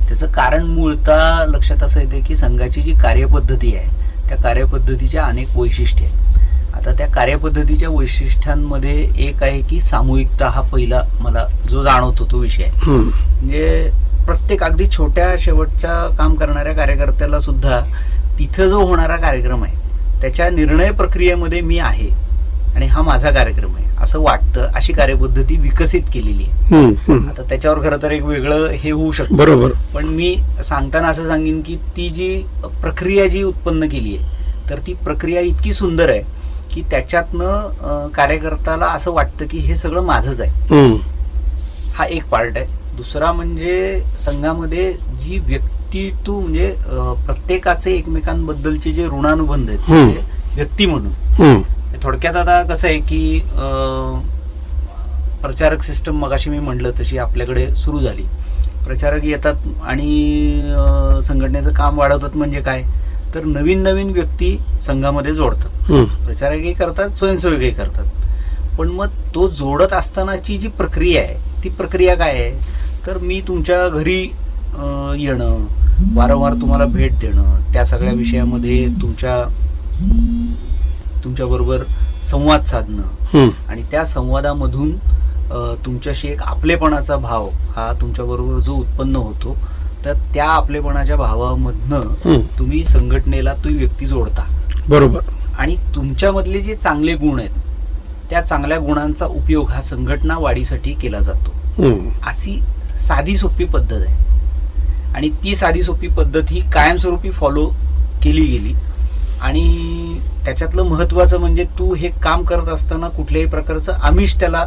त्याचं कारण मूळतः लक्षात असं येते की संघाची जी कार्यपद्धती आहे त्या कार्यपद्धतीच्या अनेक वैशिष्ट्ये आहेत. आता त्या कार्यपद्धतीच्या वैशिष्ट्यांमध्ये एक आहे की सामूहिकता हा पहिला मला जो जाणवतो तो विषय आहे. म्हणजे प्रत्येक अगदी छोट्या शेवटच्या काम करणाऱ्या कार्यकर्त्याला सुद्धा तिथं जो होणारा कार्यक्रम आहे त्याच्या निर्णय प्रक्रियेमध्ये मी आहे आणि हा माझा कार्यक्रम आहे असं वाटतं. अशी कार्यपद्धती विकसित केलेली आहे. आता त्याच्यावर खरं तर एक वेगळं हे होऊ शकतं. बरोबर. पण मी सांगताना असं सांगेन की ती जी प्रक्रिया जी उत्पन्न केली आहे तर ती प्रक्रिया इतकी सुंदर आहे की त्याच्यातनं कार्यकर्त्याला असं वाटतं की हे सगळं माझंच आहे. हा एक पार्ट आहे. दुसरा म्हणजे संघामध्ये जी व्यक्तित्व म्हणजे प्रत्येकाचे एकमेकांबद्दलचे जे ऋणानुबंध आहेत म्हणजे व्यक्ती म्हणून थोडक्यात आता कसं आहे की प्रचारक सिस्टम मगाशी मी म्हटलं तशी आपल्याकडे सुरू झाली. प्रचारक येतात आणि संघटनेचं काम वाढवतात. म्हणजे काय तर नवीन नवीन व्यक्ती संघामध्ये जोडतात. प्रचारकही करतात स्वयंसेवकही करतात. पण मग तो जोडत असतानाची जी प्रक्रिया आहे ती प्रक्रिया काय आहे तर मी तुमच्या घरी येणं, वारंवार तुम्हाला भेट देणं, त्या सगळ्या विषयामध्ये तुमच्याबरोबर संवाद साधणं आणि त्या संवादामधून तुमच्याशी एक आपलेपणाचा भाव हा तुमच्याबरोबर जो उत्पन्न होतो तर त्या आपलेपणाच्या भावामधनं तुम्ही संघटनेला ती व्यक्ती जोडता. बरोबर. आणि तुमच्यामधले जे चांगले गुण आहेत त्या चांगल्या गुणांचा उपयोग हा संघटना वाढीसाठी केला जातो. अशी साधी सोपी पद्धत आहे आणि ती साधी सोपी पद्धत ही कायमस्वरूपी फॉलो केली गेली. आणि त्याच्यातलं महत्वाचं म्हणजे तू हे काम करत असताना कुठल्याही प्रकारचं आमिष त्याला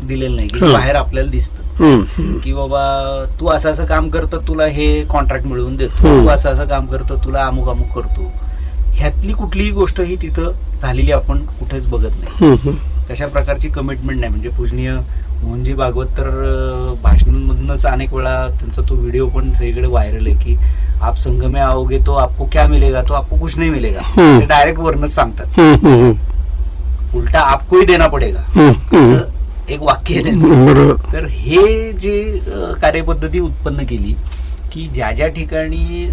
दिलेलं नाही की बाहेर आपल्याला दिसतं की बाबा तू असं असं काम करतं तुला हे कॉन्ट्रॅक्ट मिळवून देतो, तू असं असं काम करतं तुला अमुक अमुक करतो. ह्यातली कुठलीही गोष्ट ही तिथं झालेली आपण कुठेच बघत नाही. तशा प्रकारची कमिटमेंट नाही. म्हणजे पूजनीय मोहनजी भागवत तर भाषणांमधूनच अनेक वेळा त्यांचा तो व्हिडिओ पण सगळीकडे व्हायरल आहे की आप संघ में आओगे तो आपको क्या मिलेगा, तो आपको कुछ नहीं मिलेगा. ते डायरेक्ट वरनच सांगतात. उलटा आपको ही देना पडेगा असं एक वाक्य आहे त्यांचं. तर हे जे कार्यपद्धती उत्पन्न केली की ज्या ज्या ठिकाणी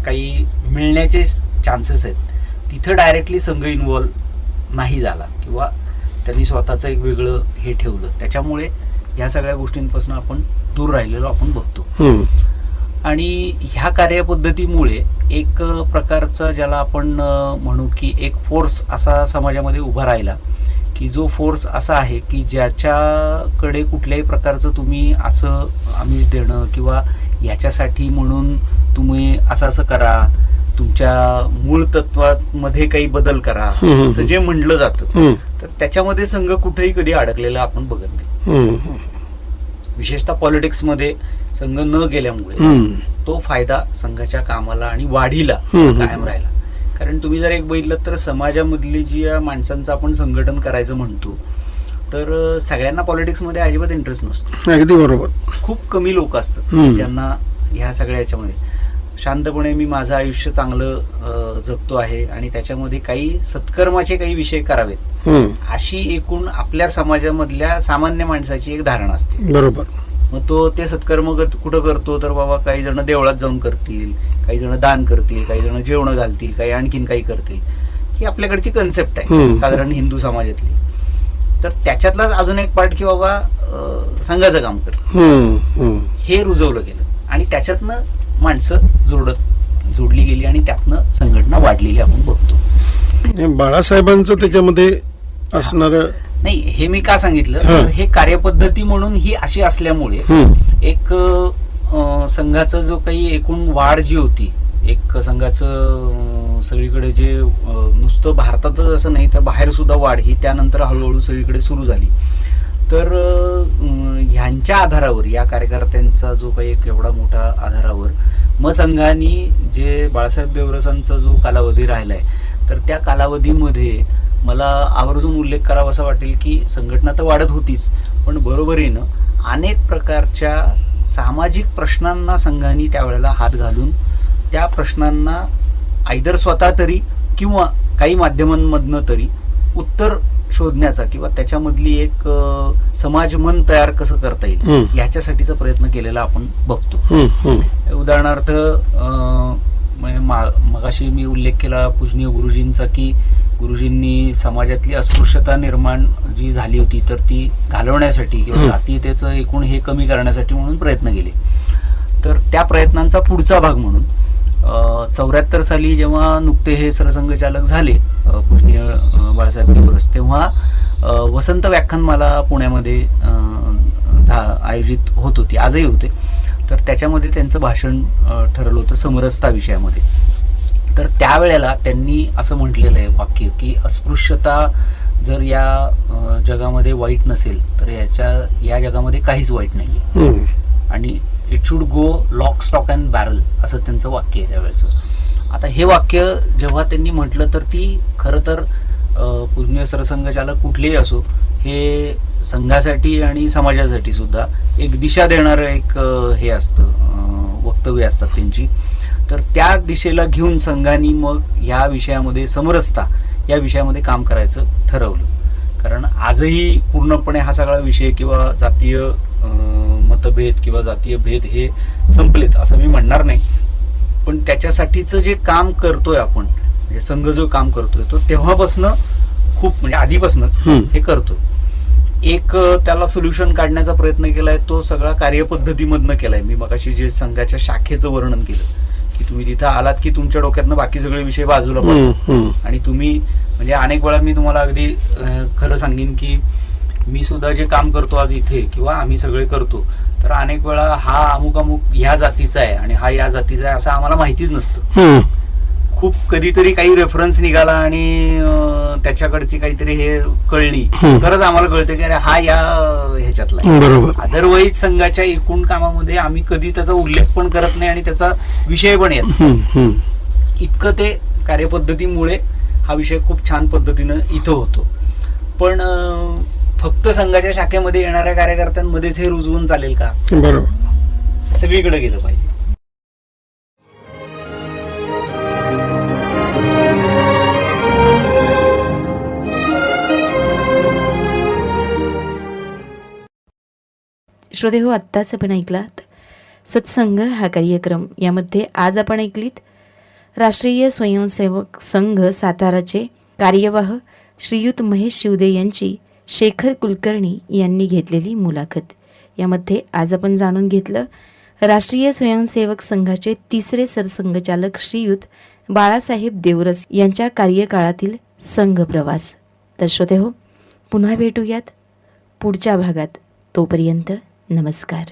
काही मिळण्याचे चान्सेस आहेत तिथं डायरेक्टली संघ इन्व्हॉल्व नाही झाला किंवा त्यांनी स्वतःचं एक वेगळं हे ठेवलं. त्याच्यामुळे ह्या सगळ्या गोष्टींपासून आपण दूर राहिलेलो आपण बघतो. आणि ह्या कार्यपद्धतीमुळे एक प्रकारचा ज्याला आपण म्हणू की एक फोर्स असा समाजामध्ये उभा राहिला की जो फोर्स असा आहे की ज्याच्याकडे कुठल्याही प्रकारचं तुम्ही असं आमिष देणं किंवा याच्यासाठी म्हणून तुम्ही असं करा, तुमच्या मूळ तत्वामध्ये काही बदल करा असं जे म्हणलं जातं तर त्याच्यामध्ये संघ कुठेही कधी अडकलेला आपण बघत नाही. विशेषतः पॉलिटिक्स मध्ये संघ न गेल्यामुळे तो फायदा संघाच्या कामाला आणि वाढीला कायम राहिला. कारण तुम्ही जर एक बघितलं तर समाजामधली जी माणसांचं आपण संघटन करायचं म्हणतो तर सगळ्यांना पॉलिटिक्समध्ये अजिबात इंटरेस्ट नसतो. अगदी बरोबर. खूप कमी लोक असतात ज्यांना ह्या सगळ्या याच्यामध्ये शांतपणे मी माझं आयुष्य चांगलं जगतो आहे आणि त्याच्यामध्ये काही सत्कर्माचे काही विषय करावेत, अशी एकूण आपल्या समाजामधल्या सामान्य माणसाची एक धारणा असते. बरोबर. मग तो ते सत्कर्म कुठं करतो तर बाबा काही जण देवळात जाऊन करतील, काही जण दान करतील, काही जण जेवण घालतील, काही आणखीन काही करतील. ही आपल्याकडची कन्सेप्ट आहे साधारण हिंदू समाजातली. तर त्याच्यातलाच अजून एक पार्ट की बाबा संघाचं काम कर, हे रुजवलं गेलं आणि त्याच्यातनं माणसं जोडली गेली आणि त्यातनं संघटना वाढलेली आपण बघतो. बाळासाहेबांचं त्याच्यामध्ये असणार नाही, हे मी का सांगितलं तर हे कार्यपद्धती म्हणून ही अशी असल्यामुळे एक संघाचा जो काही एकूण वाढ जी होती, एक संघाचं सगळीकडे जे नुसतं भारतातच असं नाही तर बाहेर सुद्धा वाढ ही त्यानंतर हळूहळू सगळीकडे सुरू झाली. तर ह्यांच्या आधारावर, या कार्यकर्त्यांचा जो काही एक एवढा मोठा आधारावर मग संघाने जे बाळासाहेब देवरसांचा जो कालावधी राहिलाय तर त्या कालावधीमध्ये मला आवर्जून उल्लेख करावा असा वाटेल की संघटना तर वाढत होतीच, पण बरोबरीनं अनेक प्रकारच्या सामाजिक प्रश्नांना संघाने त्यावेळेला हात घालून त्या प्रश्नांना आयदर स्वतः तरी किंवा काही माध्यमांमधनं तरी उत्तर शोधण्याचा किंवा त्याच्यामधली एक समाज मन तयार कसं करता येईल ह्याच्यासाठीचा प्रयत्न केलेला आपण बघतो. उदाहरणार्थ मगाशी मी उल्लेख केला पूजनीय गुरुजींचा की गुरुजींनी समाजातली अस्पृश्यता निर्माण जी झाली होती तर ती घालवण्यासाठी किंवा जातीयतेचं एकूण हे कमी करण्यासाठी म्हणून प्रयत्न केले. तर त्या प्रयत्नांचा पुढचा भाग म्हणून 74 साली जेव्हा नुकते हे सरसंघचालक झाले पूजनीय बाळासाहेब देवरस, तेव्हा वसंत व्याख्यानमाला पुण्यामध्ये आयोजित होत होती, आजही होते. तर त्याच्यामध्ये त्यांचं भाषण ठरवलं होतं समरसता विषयामध्ये. तर त्यावेळेला त्यांनी असं म्हटलेलं आहे वाक्य की अस्पृश्यता जर या जगामध्ये वाईट नसेल तर या जगामध्ये काहीच वाईट नाहीये आणि it should go lock stock and barrel असं त्यांचं वाक्य आहे त्यावेळेचं. आता हे वाक्य जेव्हा त्यांनी म्हटलं तर ती खरं तर पूजनीय सरसंघचालक कुठलेही असो हे संघासाठी आणि समाजासाठी सुद्धा एक दिशा देणारं एक हे असतं, वक्तव्य असतात त्यांची. तर त्या दिशेला घेऊन संघाने मग ह्या विषयामध्ये समरसता या विषयामध्ये काम करायचं ठरवलं. कारण आजही पूर्णपणे हा सगळा विषय किंवा जातीय मतभेद किंवा जातीय भेद हे संपलेत असं मी म्हणणार नाही, पण त्याच्यासाठीचं जे काम करतोय आपण, म्हणजे संघ जो काम करतोय तो तेव्हापासनं खूप म्हणजे आधीपासूनच हे करतोय. एक त्याला सोल्युशन काढण्याचा प्रयत्न केलाय तो सगळा कार्यपद्धतीमधनं केलाय. मी मगाशी जे संघाच्या शाखेचं वर्णन केलं की तुम्ही तिथं आलात की तुमच्या डोक्यातनं बाकी सगळे विषय बाजूला पडतात आणि तुम्ही म्हणजे अनेक वेळा मी तुम्हाला अगदी खरं सांगेन की मी सुद्धा जे काम करतो आज इथे किंवा आम्ही सगळे करतो तर अनेक वेळा हा अमुक ह्या जातीचा आहे आणि हा या जातीचा आहे असं आम्हाला माहितीच नसतं. खूप कधीतरी काही रेफरन्स निघाला आणि त्याच्याकडची काहीतरी हे कळली तरच आम्हाला कळतं की अरे हा या ह्याच्यातला. अदरवाईज संघाच्या एकूण कामामध्ये आम्ही कधी त्याचा उल्लेख पण करत नाही आणि त्याचा विषय पण येत नाही. इतकं ते कार्यपद्धतीमुळे हा विषय खूप छान पद्धतीनं इथं होतो. पण फक्त संघाच्या शाखेमध्ये येणाऱ्या कार्यकर्त्यांमध्येच हे रुजवून चालेल का? बरोबर, सगळीकडे गेलं पाहिजे. श्रोते हो, आत्ताच आपण ऐकलात सत्संग हा कार्यक्रम. यामध्ये आज आपण ऐकलीत राष्ट्रीय स्वयंसेवक संघ साताराचे कार्यवाह श्रीयुत महेश शिवदे यांची शेखर कुलकर्णी यांनी घेतलेली मुलाखत. यामध्ये आज आपण जाणून घेतलं राष्ट्रीय स्वयंसेवक संघाचे तिसरे सरसंघचालक श्रीयुत बाळासाहेब देवरस यांच्या कार्यकाळातील संघ प्रवास. तर श्रोते हो, पुन्हा भेटूयात पुढच्या भागात. तोपर्यंत नमस्कार.